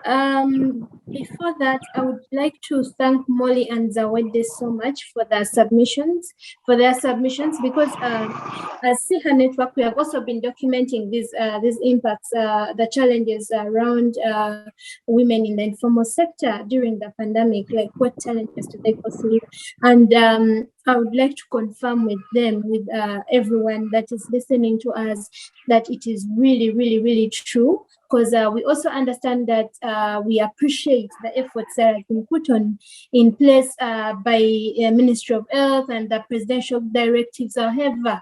Speaker 3: Before that, I would like to thank Molly and Zawedde so much for their submissions, because as SIHA Network, we have also been documenting these impacts, the challenges around women in the informal sector during the pandemic, like what challenges do they go through. And I would like to confirm with them, with everyone that is listening to us, that it is really, really, really true. Because we also understand that we appreciate the efforts that have been put in place by Ministry of Health and the presidential directives. However,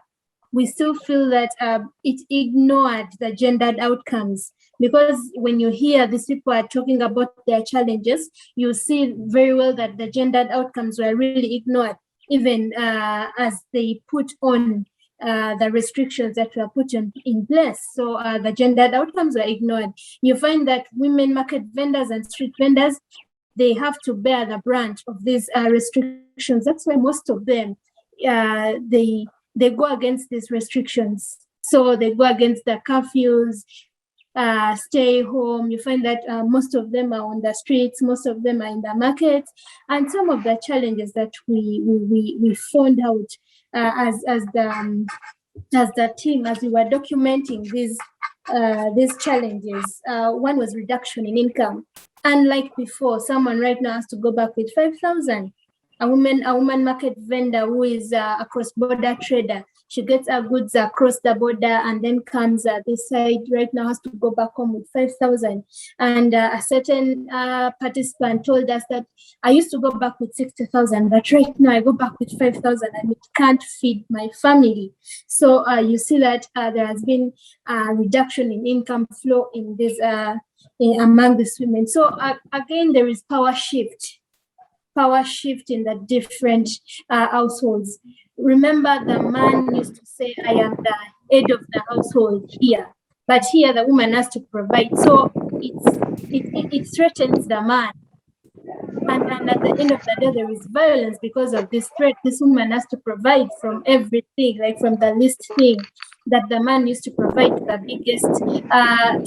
Speaker 3: we still feel that it ignored the gendered outcomes, because when you hear these people are talking about their challenges, you see very well that the gendered outcomes were really ignored, even as they put on the restrictions that were put in place. So the gendered outcomes were ignored. You find that women market vendors and street vendors, they have to bear the brunt of these restrictions. That's why most of them, they go against these restrictions. So they go against the curfews, stay home. You find that most of them are on the streets, most of them are in the markets. And some of the challenges that we found out as the team, as we were documenting these challenges, one was reduction in income. Unlike before, someone right now has to go back with 5,000. A woman market vendor who is a cross-border trader, she gets her goods across the border and then comes this side, right now has to go back home with 5,000. And a certain participant told us that I used to go back with 60,000, but right now I go back with 5,000 and it can't feed my family. So you see that there has been a reduction in income flow in this among these women. So again, there is power shift in the different households. Remember, the man used to say, I am the head of the household here, but here the woman has to provide. So it threatens the man. And at the end of the day, there is violence because of this threat. This woman has to provide from everything, like from the least thing that the man used to provide to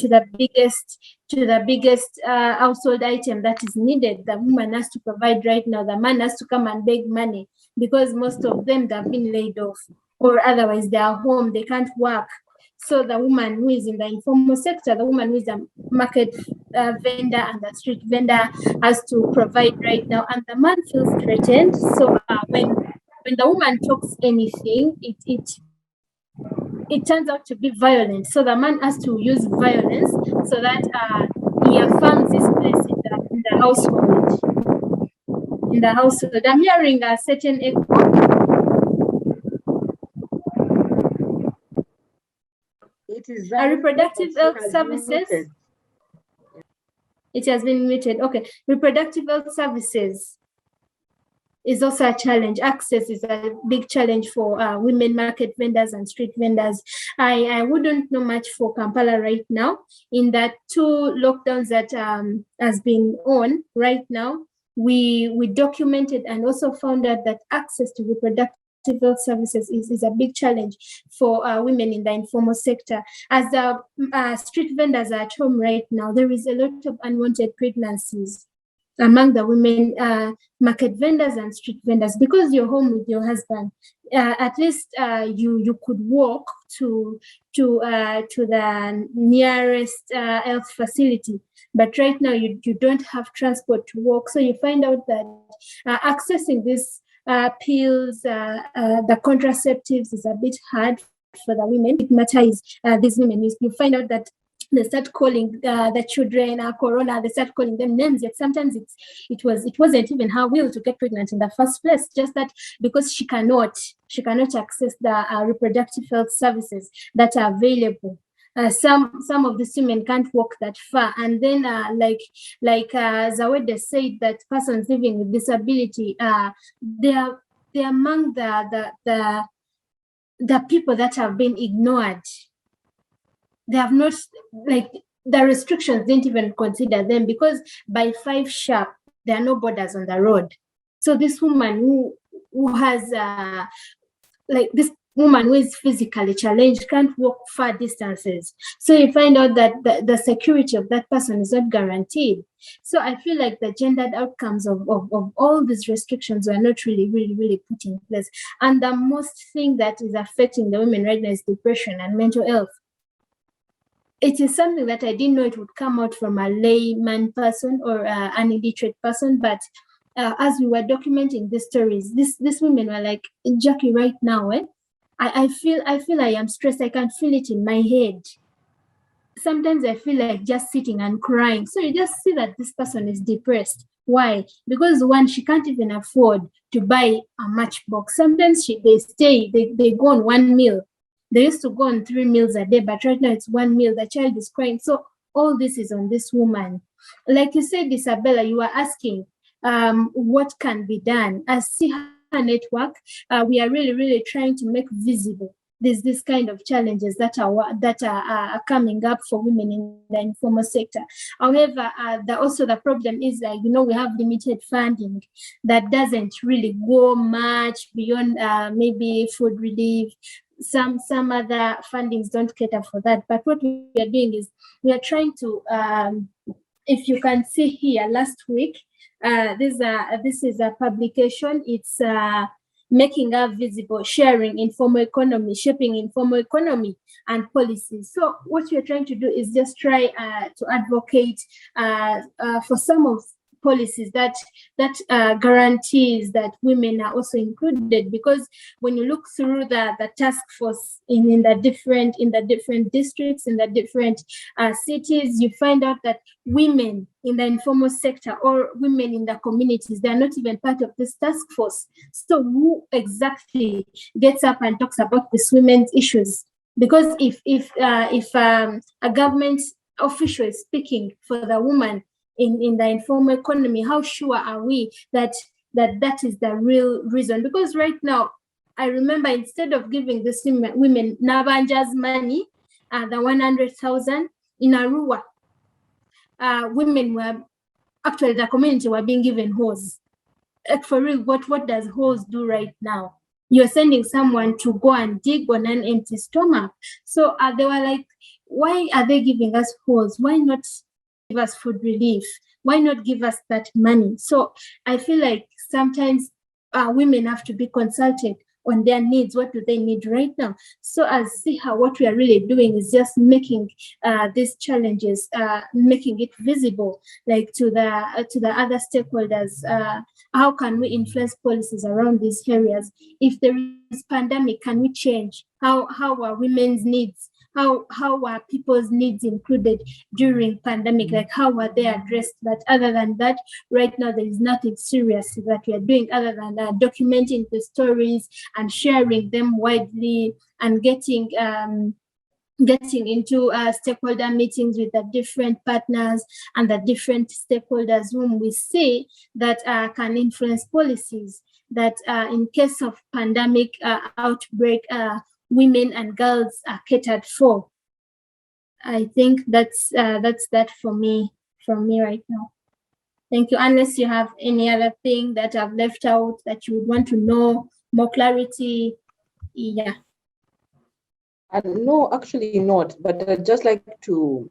Speaker 3: the biggest household item that is needed. The woman has to provide right now. The man has to come and beg money because most of them have been laid off, or otherwise they are home, they can't work. So the woman who is in the informal sector, the woman who is a market vendor and the street vendor has to provide right now, and the man feels threatened. So when the woman talks anything, it turns out to be violent. So the man has to use violence so that he affirms his place in the household. I'm hearing a certain echo.
Speaker 1: It is
Speaker 3: reproductive health services.
Speaker 1: Muted.
Speaker 3: It has been muted. Okay, reproductive health services is also a challenge. Access is a big challenge for women market vendors and street vendors. I wouldn't know much for Kampala right now. In that 2 lockdowns that has been on right now, we documented and also found out that access to reproductive health services is a big challenge for women in the informal sector. As the street vendors are at home right now, there is a lot of unwanted pregnancies among the women market vendors and street vendors. Because you're home with your husband, at least you could walk to the nearest health facility. But right now you don't have transport to walk, so you find out that accessing these pills, the contraceptives is a bit hard for the women. It matters these women. You find out that they start calling the children corona. They start calling them names. Yet sometimes it wasn't even her will to get pregnant in the first place. Just that because she cannot access the reproductive health services that are available. Some of these women can't walk that far, and then like Zawedde said, that persons living with disability, they're among the people that have been ignored. They have not, like, the restrictions didn't even consider them, because by 5 sharp, there are no borders on the road. So this woman who has, this woman who is physically challenged can't walk far distances. So you find out that the security of that person is not guaranteed. So I feel like the gendered outcomes of all these restrictions were not really put in place. And the most thing that is affecting the women right now is depression and mental health. It is something that I didn't know it would come out from a layman person or an illiterate person, but as we were documenting these stories, these women were like, Jackie, right now, I feel I am stressed. I can feel it in my head. Sometimes I feel like just sitting and crying. So you just see that this person is depressed. Why? Because one, she can't even afford to buy a matchbox. Sometimes they go on 1 meal. They used to go on 3 meals a day, but right now it's 1 meal. The child is crying. So all this is on this woman. Like you said, Isabella, you were asking what can be done. As CIHA network, we are really trying to make visible this kind of challenges that are coming up for women in the informal sector. However, also the problem is that, we have limited funding that doesn't really go much beyond maybe food relief. Some other fundings don't cater for that. But what we are doing is we are trying to, if you can see here, last week, this is a publication. It's making us visible, sharing informal economy, shaping informal economy and policies. So what we are trying to do is just try to advocate for some of policies that guarantees that women are also included, because when you look through the task force in the different districts, in the different cities, you find out that women in the informal sector or women in the communities, they are not even part of this task force. So who exactly gets up and talks about these women's issues? Because if a government official is speaking for the woman in the informal economy, how sure are we that is the real reason? Because right now, I remember, instead of giving these women Nabanja's money, the 100,000 in Arua, women were actually, the community were being given hose. Like, for real, what does hose do right now? You're sending someone to go and dig on an empty stomach. So they were like, why are they giving us hose? Why not give us food relief? Why not give us that money? So I feel like sometimes women have to be consulted on their needs. What do they need right now? So as CIHA, what we are really doing is just making these challenges, making it visible, like to the other stakeholders. How can we influence policies around these areas? If there is pandemic, can we change? How are women's needs? How are people's needs included during pandemic? Like, how are they addressed? But other than that, right now there is nothing serious that we are doing other than documenting the stories and sharing them widely and getting getting into stakeholder meetings with the different partners and the different stakeholders whom we see that can influence policies, that in case of pandemic outbreak, women and girls are catered for. I think that's that from me right now. Thank you. Unless you have any other thing that I've left out that you would want to know, more clarity, yeah.
Speaker 1: No, actually not. But I'd just like to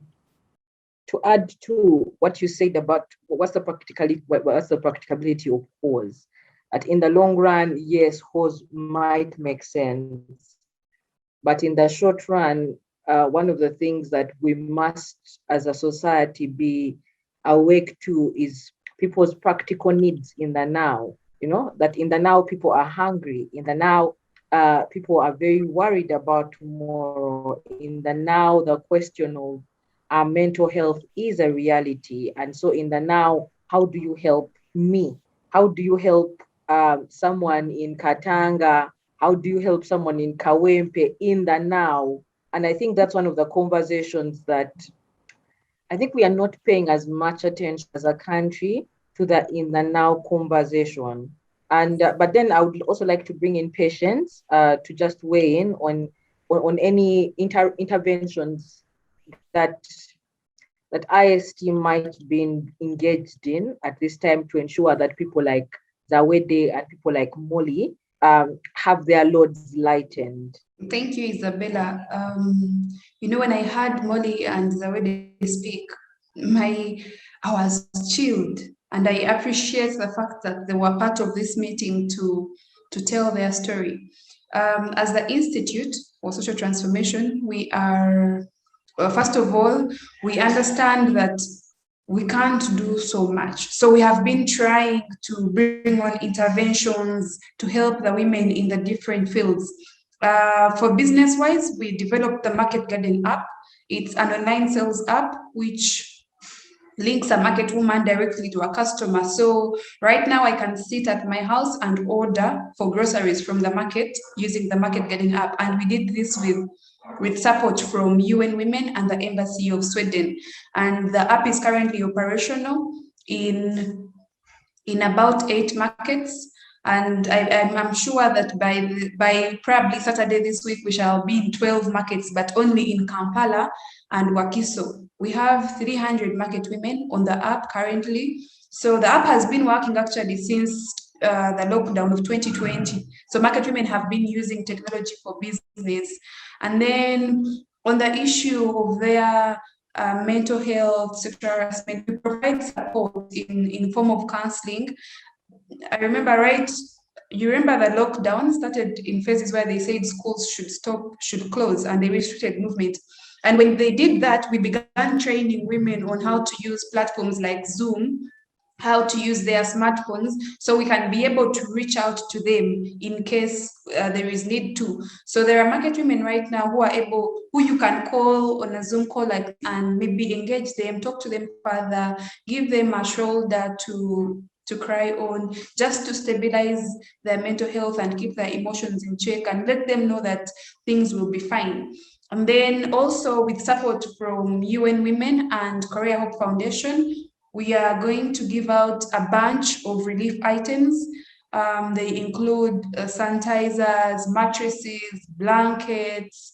Speaker 1: add to what you said about what's the practicability of HOS. That in the long run, yes, HOS might make sense, but in the short run, one of the things that we must, as a society, be awake to is people's practical needs in the now. You know, that in the now people are hungry. In the now, people are very worried about tomorrow. In the now, the question of mental health is a reality. And so in the now, how do you help me? How do you help someone in Katanga? How do you help someone in Kawempe in the now? And I think that's one of the conversations that I think we are not paying as much attention as a country to the in the now conversation. And but then I would also like to bring in Patience to just weigh in on any interventions that IST might be engaged in at this time to ensure that people like Zawedde and people like Molly have their loads lightened.
Speaker 2: Thank you, Isabella. You know, when I heard Molly and Zawedde speak, I was chilled, and I appreciate the fact that they were part of this meeting to tell their story. As the Institute for Social Transformation, we are, first of all, we understand that we can't do so much. So we have been trying to bring on interventions to help the women in the different fields. For business-wise, we developed the Market Garden app. It's an online sales app which links a market woman directly to a customer. So right now I can sit at my house and order for groceries from the market using the Market Garden app. And we did this with support from UN Women and the Embassy of Sweden. And the app is currently operational in about 8 markets. And I'm sure that by probably Saturday this week, we shall be in 12 markets, but only in Kampala and Wakiso. We have 300 market women on the app currently. So the app has been working actually since the lockdown of 2020. So market women have been using technology for business. And then on the issue of their mental health, sexual harassment, we provide support in form of counseling. I remember, right? You remember the lockdown started in phases where they said schools should close, and they restricted movement. And when they did that, we began training women on how to use platforms like Zoom, how to use their smartphones, so we can be able to reach out to them in case there is need to. So there are market women right now who you can call on a Zoom call and maybe engage them, talk to them further, give them a shoulder to cry on, just to stabilize their mental health and keep their emotions in check and let them know that things will be fine. And then also with support from UN Women and Korea Hope Foundation, we are going to give out a bunch of relief items. They include sanitizers, mattresses, blankets,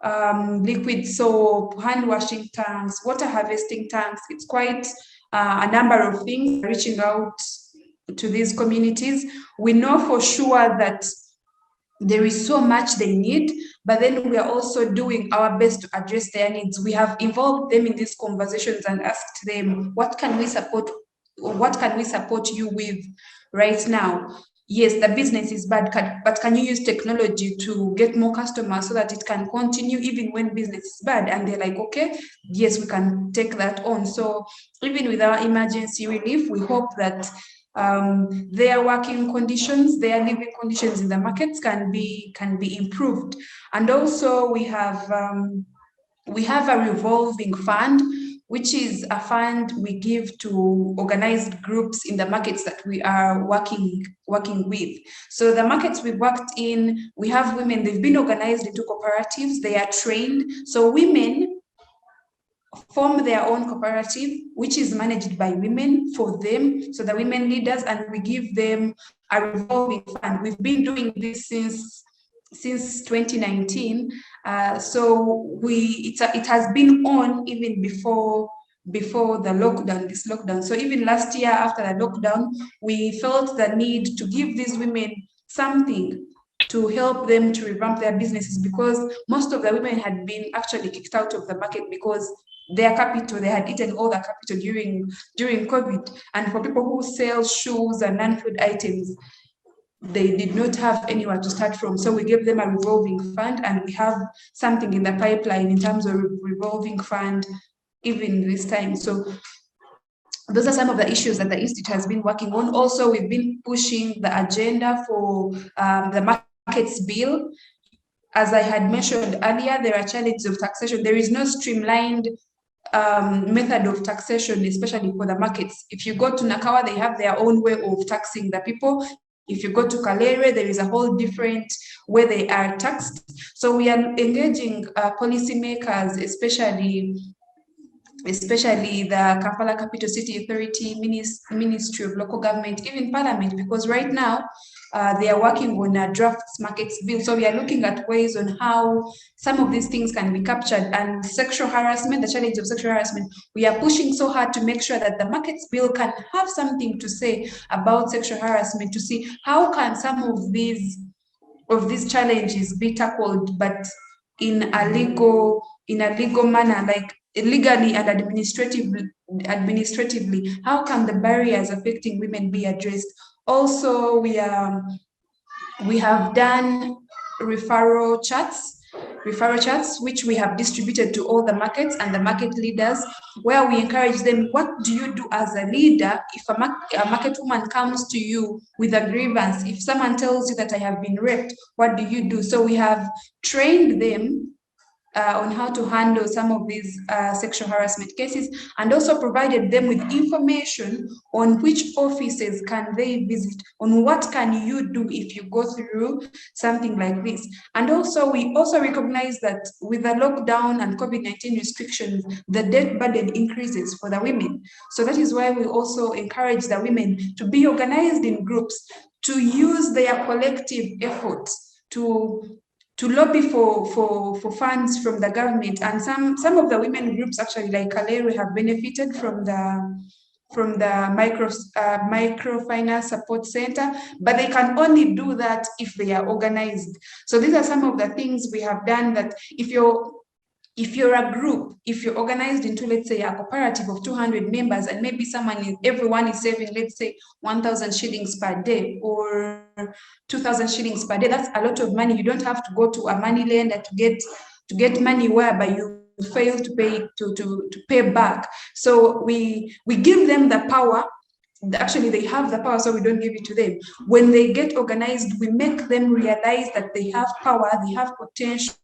Speaker 2: liquid soap, hand washing tanks, water harvesting tanks. It's quite a number of things reaching out to these communities. We know for sure that there is so much they need, but then we are also doing our best to address their needs. We have involved them in these conversations and asked them, what can we support you with right now? Yes, the business is bad, but can you use technology to get more customers so that it can continue even when business is bad? And they're like, okay, yes, we can take that on. So even with our emergency relief, we hope that their working conditions, their living conditions in the markets can be improved. And also we have a revolving fund which is a fund we give to organized groups in the markets that we are working with. So the markets we've worked in, we have women, they've been organized into cooperatives, they are trained. So women form their own cooperative, which is managed by women for them, so the women leaders, and we give them a revolving fund. We've been doing this since 2019. So it has been on even before the lockdown, this lockdown. So even last year after the lockdown, we felt the need to give these women something to help them to revamp their businesses, because most of the women had been actually kicked out of the market because their capital, they had eaten all the capital during COVID. And for people who sell shoes and non-food items, they did not have anywhere to start from. So we gave them a revolving fund, and we have something in the pipeline in terms of revolving fund even this time. So those are some of the issues that the Institute has been working on. Also, we've been pushing the agenda for the markets bill. As I had mentioned earlier, there are challenges of taxation. There is no streamlined method of taxation, especially for the markets. If you go to Nakawa, they have their own way of taxing the people. If you go to Kalere, there is a whole different way they are taxed. So we are engaging policymakers, especially the Kampala Capital City Authority, Ministry of Local Government, even Parliament, because right now they are working on a draft markets bill. So we are looking at ways on how some of these things can be captured. And sexual harassment, the challenge of sexual harassment, we are pushing so hard to make sure that the markets bill can have something to say about sexual harassment, to see how can some of these challenges be tackled, but in a legal manner, like legally and administratively. How can the barriers affecting women be addressed? Also, we have done referral chats, which we have distributed to all the markets and the market leaders, where we encourage them, what do you do as a leader if a market woman comes to you with a grievance? If someone tells you that I have been raped, what do you do? So we have trained them on how to handle some of these sexual harassment cases, and also provided them with information on which offices can they visit, on what can you do if you go through something like this. And also, we also recognize that with the lockdown and COVID-19 restrictions, the debt burden increases for the women. So that is why we also encourage the women to be organized in groups, to use their collective efforts to lobby for funds from the government. And some of the women groups, actually, like Kalere, have benefited from the microfinance support center, but they can only do that if they are organized. So these are some of the things we have done, that if you're a group, if you're organized into, let's say, a cooperative of 200 members, and maybe everyone is saving, let's say, 1,000 shillings per day or 2,000 shillings per day, that's a lot of money. You don't have to go to a money lender to get money whereby you fail to pay back. So we give them the power. Actually, they have the power, so we don't give it to them. When they get organized, we make them realize that they have power, they have potential,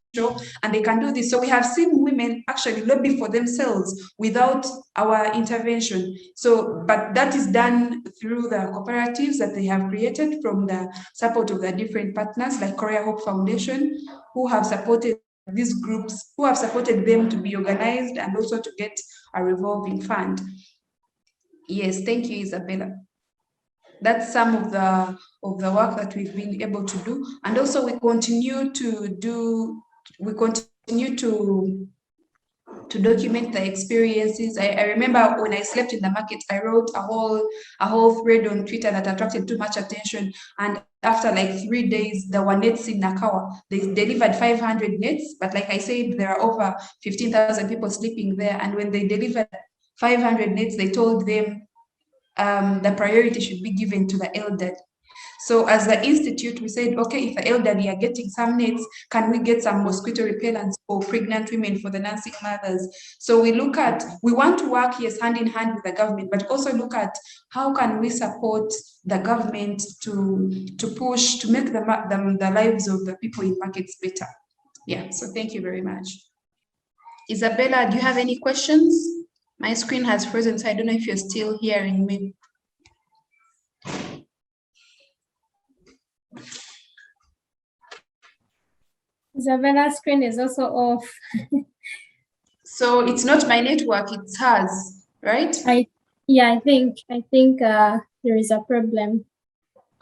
Speaker 2: and they can do this. So we have seen women actually lobby for themselves without our intervention. So, but that is done through the cooperatives that they have created from the support of the different partners, like Korea Hope Foundation, who have supported these groups, who have supported them to be organized and also to get a revolving fund. Yes, thank you, Isabella. That's some of the work that we've been able to do. And also we continue to document the experiences. I remember when I slept in the market, I wrote a whole thread on Twitter that attracted too much attention. And after like 3 days, there were nets in Nakawa. They delivered 500 nets, but like I said, there are over 15,000 people sleeping there. And when they delivered 500 nets, they told them the priority should be given to the elderly. So as the institute, we said, okay, if the elderly are getting some nets, can we get some mosquito repellents for pregnant women, for the nursing mothers? So we want to work, yes, hand in hand with the government, but also look at how can we support the government to push, to make the lives of the people in markets better. Yeah, so thank you very much. Isabella, do you have any questions? My screen has frozen, so I don't know if you're still hearing me.
Speaker 3: Isabella's screen is also off.
Speaker 2: So it's not my network, it's hers, right?
Speaker 3: I think there is a problem.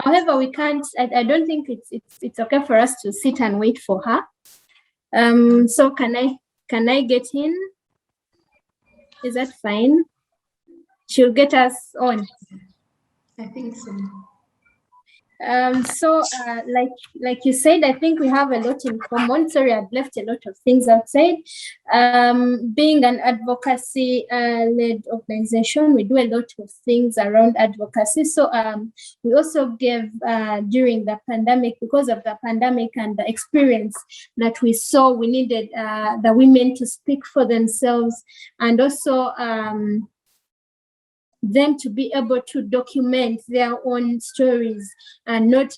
Speaker 3: However, we can't. I don't think it's okay for us to sit and wait for her. So can I get in? Is that fine? She'll get us on.
Speaker 2: I think so.
Speaker 3: So like you said, I think we have a lot in common. Sorry, I've left a lot of things outside. Being an advocacy led organization, we do a lot of things around advocacy. So we also gave during the pandemic, because of the pandemic and the experience that we saw, we needed the women to speak for themselves, and also them to be able to document their own stories and not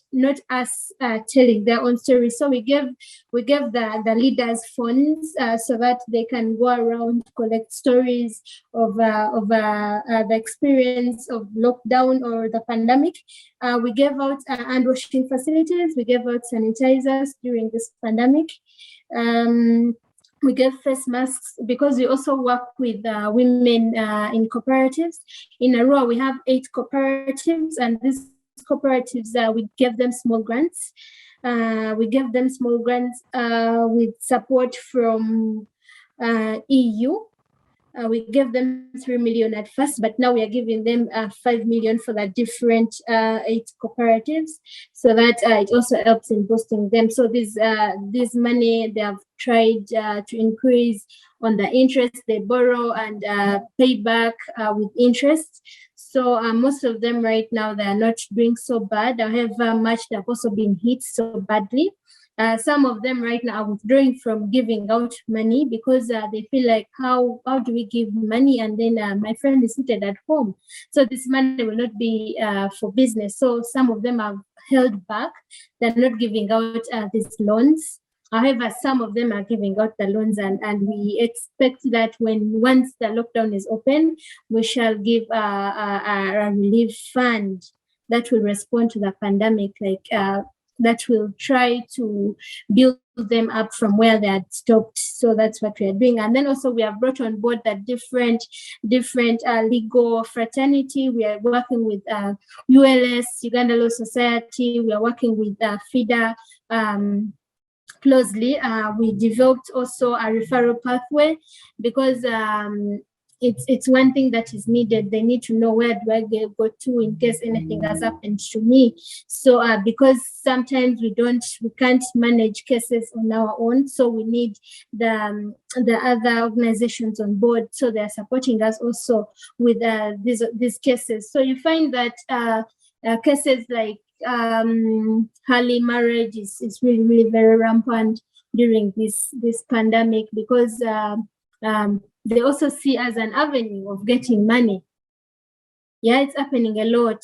Speaker 3: us telling their own stories. So we gave the leaders funds so that they can go around, collect stories of the experience of lockdown or the pandemic. We gave out hand washing facilities. We gave out sanitizers during this pandemic. We gave face masks because we also work with women in cooperatives. In Arua, we have 8 cooperatives, and these cooperatives, we gave them small grants. With support from EU. We gave them 3 million at first, but now we are giving them 5 million for the different 8 cooperatives, so that it also helps in boosting them. So this money, they have tried to increase on the interest they borrow and pay back with interest. So most of them right now, they are not doing so bad. However, much they have also been hit so badly. Some of them right now are withdrawing from giving out money because they feel like, how do we give money, and then my friend is seated at home, so this money will not be for business. So some of them are held back. They're not giving out these loans. However, some of them are giving out the loans, and we expect that once the lockdown is open, we shall give a relief fund that will respond to the pandemic, that will try to build them up from where they had stopped. So that's what we are doing. And then also we have brought on board the different legal fraternity. We are working with ULS, Uganda Law Society. We are working with FIDA closely. We developed also a referral pathway because it's one thing that is needed. They need to know, where do I go to in case anything has happened to me. So because sometimes we can't manage cases on our own, so we need the other organizations on board, so they are supporting us also with these cases. So you find that cases like early marriage is really, really very rampant during this pandemic, because they also see as an avenue of getting money. Yeah, it's happening a lot.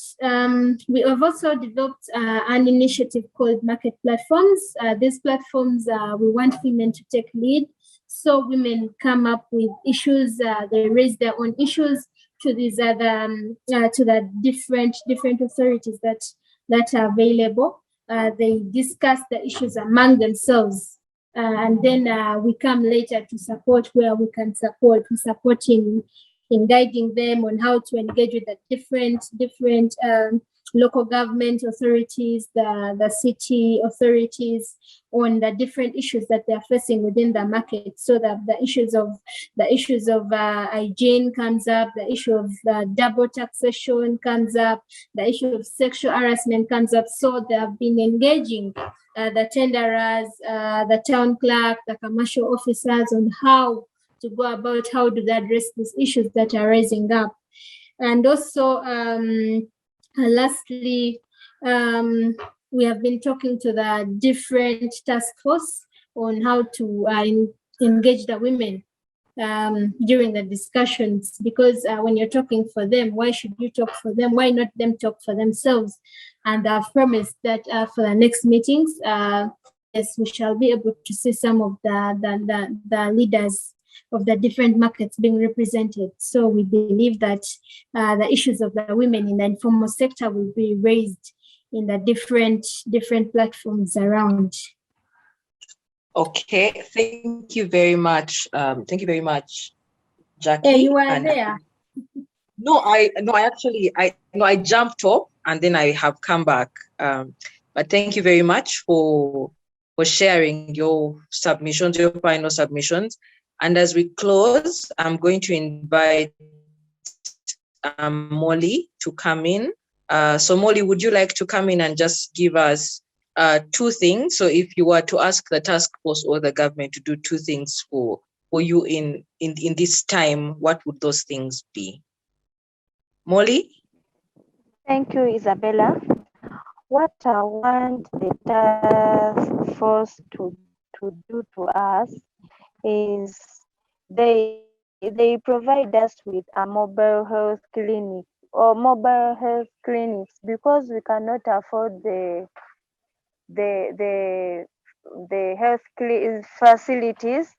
Speaker 3: We have also developed an initiative called Market Platforms. These platforms, we want women to take lead. So women come up with issues, they raise their own issues to these other, to the different authorities that are available. They discuss the issues among themselves. And then we come later to support where we can support. We support in guiding them on how to engage with the different local government authorities, the city authorities, on the different issues that they are facing within the market. So that the issues of hygiene comes up, the issue of double taxation comes up, the issue of sexual harassment comes up. So they have been engaging the tenderers, the town clerk, the commercial officers on how to go about, how do they address these issues that are rising up. And also, lastly, we have been talking to the different task force on how to engage the women during the discussions, because when you're talking for them, why should you talk for them? Why not them talk for themselves? And I've promised that for the next meetings, yes, we shall be able to see some of the leaders of the different markets being represented. So we believe that the issues of the women in the informal sector will be raised in the different platforms around.
Speaker 1: Okay, thank you very much. Thank you very much, Jackie.
Speaker 3: Hey, you are there.
Speaker 1: No, I jumped up and then I have come back. But thank you very much for sharing your submissions, your final submissions. And as we close, I'm going to invite Molly to come in. So Molly, would you like to come in and just give us two things? So if you were to ask the task force or the government to do two things for you in this time, what would those things be? Molly?
Speaker 4: Thank you, Isabella. What I want the task force to do to us is they provide us with a mobile health clinic or mobile health clinics, because we cannot afford the health facilities,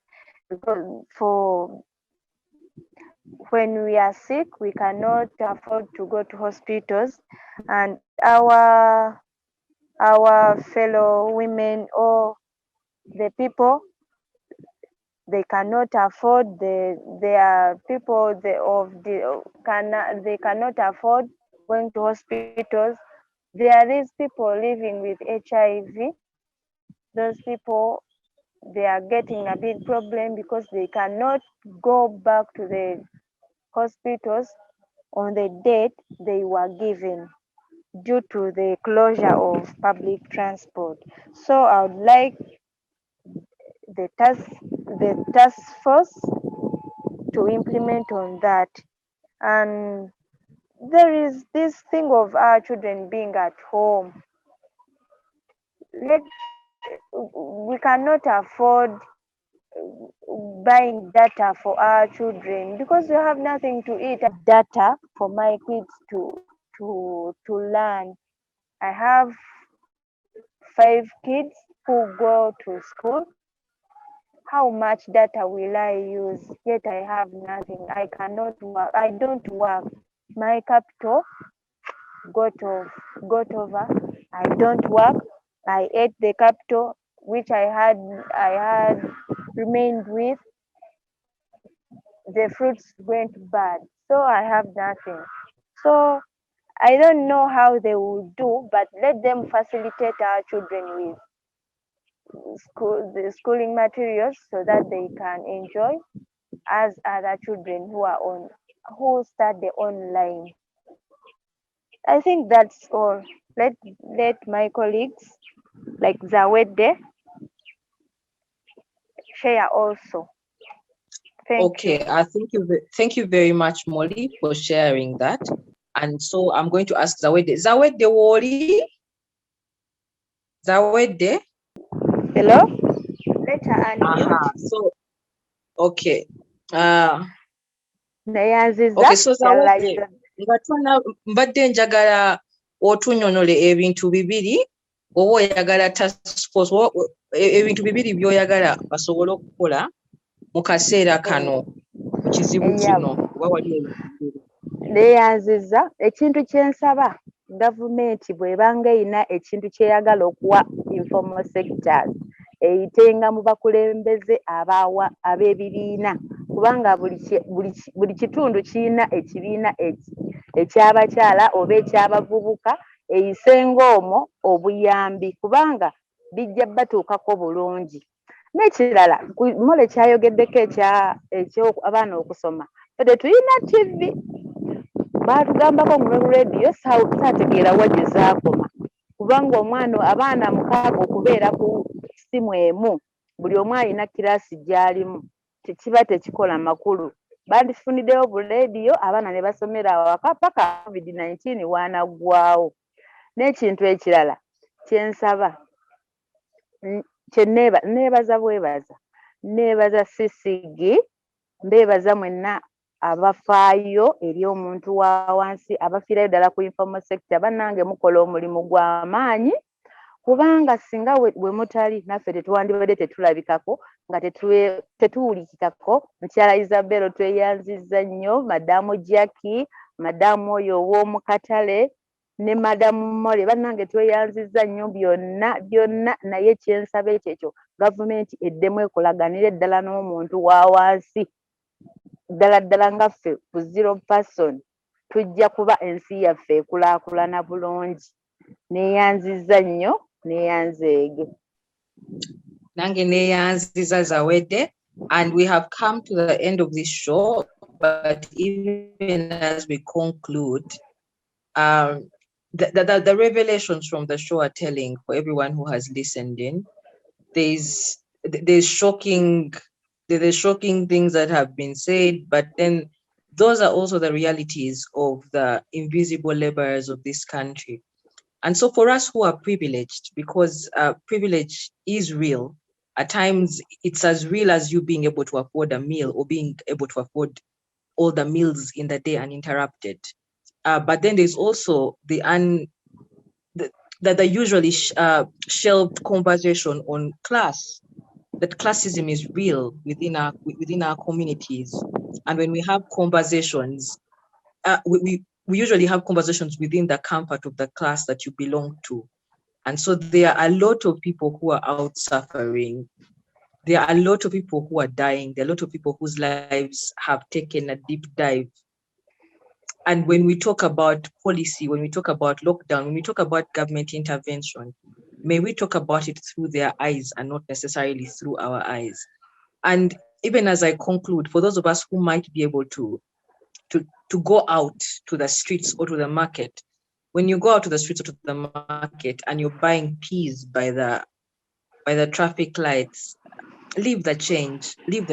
Speaker 4: because for when we are sick, we cannot afford to go to hospitals, and our fellow women or the people, they cannot afford they cannot afford going to hospitals. There is people living with HIV. Those people, they are getting a big problem because they cannot go back to the hospitals on the date they were given due to the closure of public transport. So I would like the task force to implement on that. And there is this thing of our children being at home. We cannot afford buying data for our children because we have nothing to eat. Data for my kids to learn. I have 5 kids who go to school. How much data will I use? Yet I have nothing. I cannot work. I don't work. My capital got over. I don't work. I ate the capital which I had remained with. The fruits went bad. So I have nothing. So I don't know how they will do, but let them facilitate our children with the schooling materials so that they can enjoy as other children who study online. I think that's all. Let my colleagues like Zawedde share also. Thank you.
Speaker 1: Thank you very much, Molly, for sharing that. And so I'm going to ask Zawedde. Zawedde Woli? Zawedde?
Speaker 4: Hello? Later unmute.
Speaker 1: So, okay.
Speaker 4: Okay,
Speaker 1: so Zawedde, mbadde njagala otunyonole ebintu bibiri oba oyagala task force ebintu bibiri by'oyagala basobole okukola mu kaseera kano mu kizibu kino oba wali
Speaker 4: neyanziza ekintu kyensaba gavumenti bw'ebanga eyina ekintu kyeyagala okuwa informal sectors eyitenga mu bakulembeze ab'ebibiina, kubanga buli kitundu kirina ekibiina ekyabakyala oba ekyabavubuka eyisenga omwo obuyambi, kubanga bijja batuukako bulungi. N'ekirala Mole kyayogeddeko abaana okusoma, fedde tulina TV baatugambako mu radio, saategeera wa gye zaakoma, kubanga abaana 6 okubeera ku ssimu emu, buli omu alina kiraasi gy'alimu, tekiba tekikola makulu. Bandifuniddeyo bu radio, abaana ne basomera awaka paka COVID-19 waanaggwaawo. N'ekintu ekirala kyensaba, neebaza CCG, mbeebaza mwenna abafaayo eri omuntu wa wansi, abafiirayo ddala ku informal sector. Bannange mukola omulimu gw'amaanyi, kubanga singa bwe mutali naffe tetuwandibadde tetulabikako, nga tetuwulikikako. Mukyala Isabella tweyanzizza nnyo, Madamu Jackie, Madamu oyo ow'omu katale ne Madamu Mole, bannange tweyanzizza nnyo byonna, naye kyensaba ekyo gavumenti eddemu ekolaganire ddala n'omuntu wa wansi. Ddala nga ffe ku 0% tujja kuba ensi yaffe ekulaakulana bulungi. Neeyanzizza nnyo, neeyanzeege.
Speaker 1: Nange neeyanziza Zawedde, and we have come to the end of this show, but even as we conclude, the revelations from the show are telling for everyone who has listened in. There's shocking things that have been said, but then those are also the realities of the invisible laborers of this country. And so for us who are privileged, because privilege is real, at times it's as real as you being able to afford a meal or being able to afford all the meals in the day uninterrupted. But then there's also the usually shelved conversation on class, that classism is real within our communities. And when we have conversations, we usually have conversations within the comfort of the class that you belong to. And so there are a lot of people who are out suffering. There are a lot of people who are dying. There are a lot of people whose lives have taken a deep dive. And when we talk about policy, when we talk about lockdown, when we talk about government intervention, may we talk about it through their eyes and not necessarily through our eyes. And even as I conclude, for those of us who might be able to go out to the streets or to the market, when you go out to the streets or to the market and you're buying peas by the traffic lights, leave the change with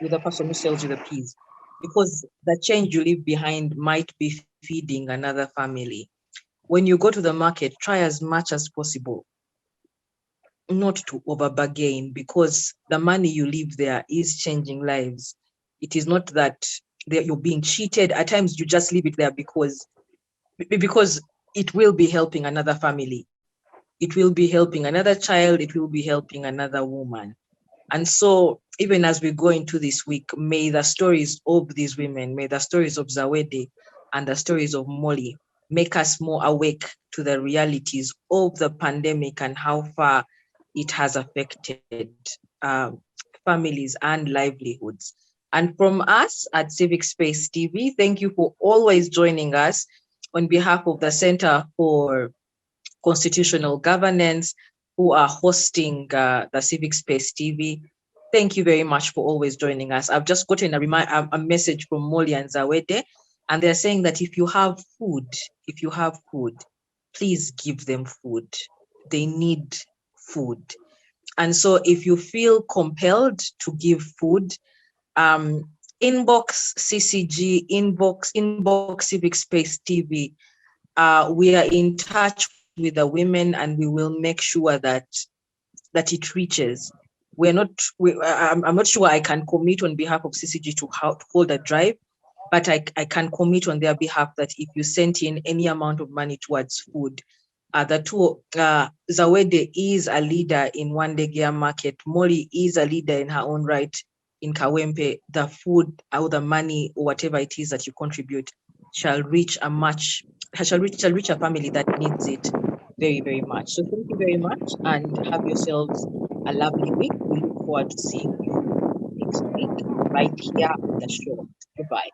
Speaker 1: the person who sells you the peas, because the change you leave behind might be feeding another family. When you go to the market, try as much as possible not to over bargain, because the money you leave there is changing lives. It is not that you're being cheated. At times you just leave it there because it will be helping another family. It will be helping another child. It will be helping another woman. And so even as we go into this week, may the stories of these women, may the stories of Zawedde and the stories of Molly make us more awake to the realities of the pandemic and how far it has affected families and livelihoods. And from us at Civic Space TV, thank you for always joining us on behalf of the Center for Constitutional Governance, who are hosting the Civic Space TV. Thank you very much for always joining us. I've just gotten a message from Molly and Zawedde, and they're saying that if you have food, please give them food. They need food. And so if you feel compelled to give food, inbox CCG, inbox Civic Space TV. We are in touch with the women, and we will make sure that it reaches. I'm not sure I can commit on behalf of CCG to hold a drive, but I can commit on their behalf that if you sent in any amount of money towards food, Zawedde is a leader in Wandegeya market. Molly is a leader in her own right in Kawempe. The food or the money or whatever it is that you contribute shall reach a family that needs it very, very much. So thank you very much, and have yourselves a lovely week. We look forward to seeing you next week right here on the show. Goodbye.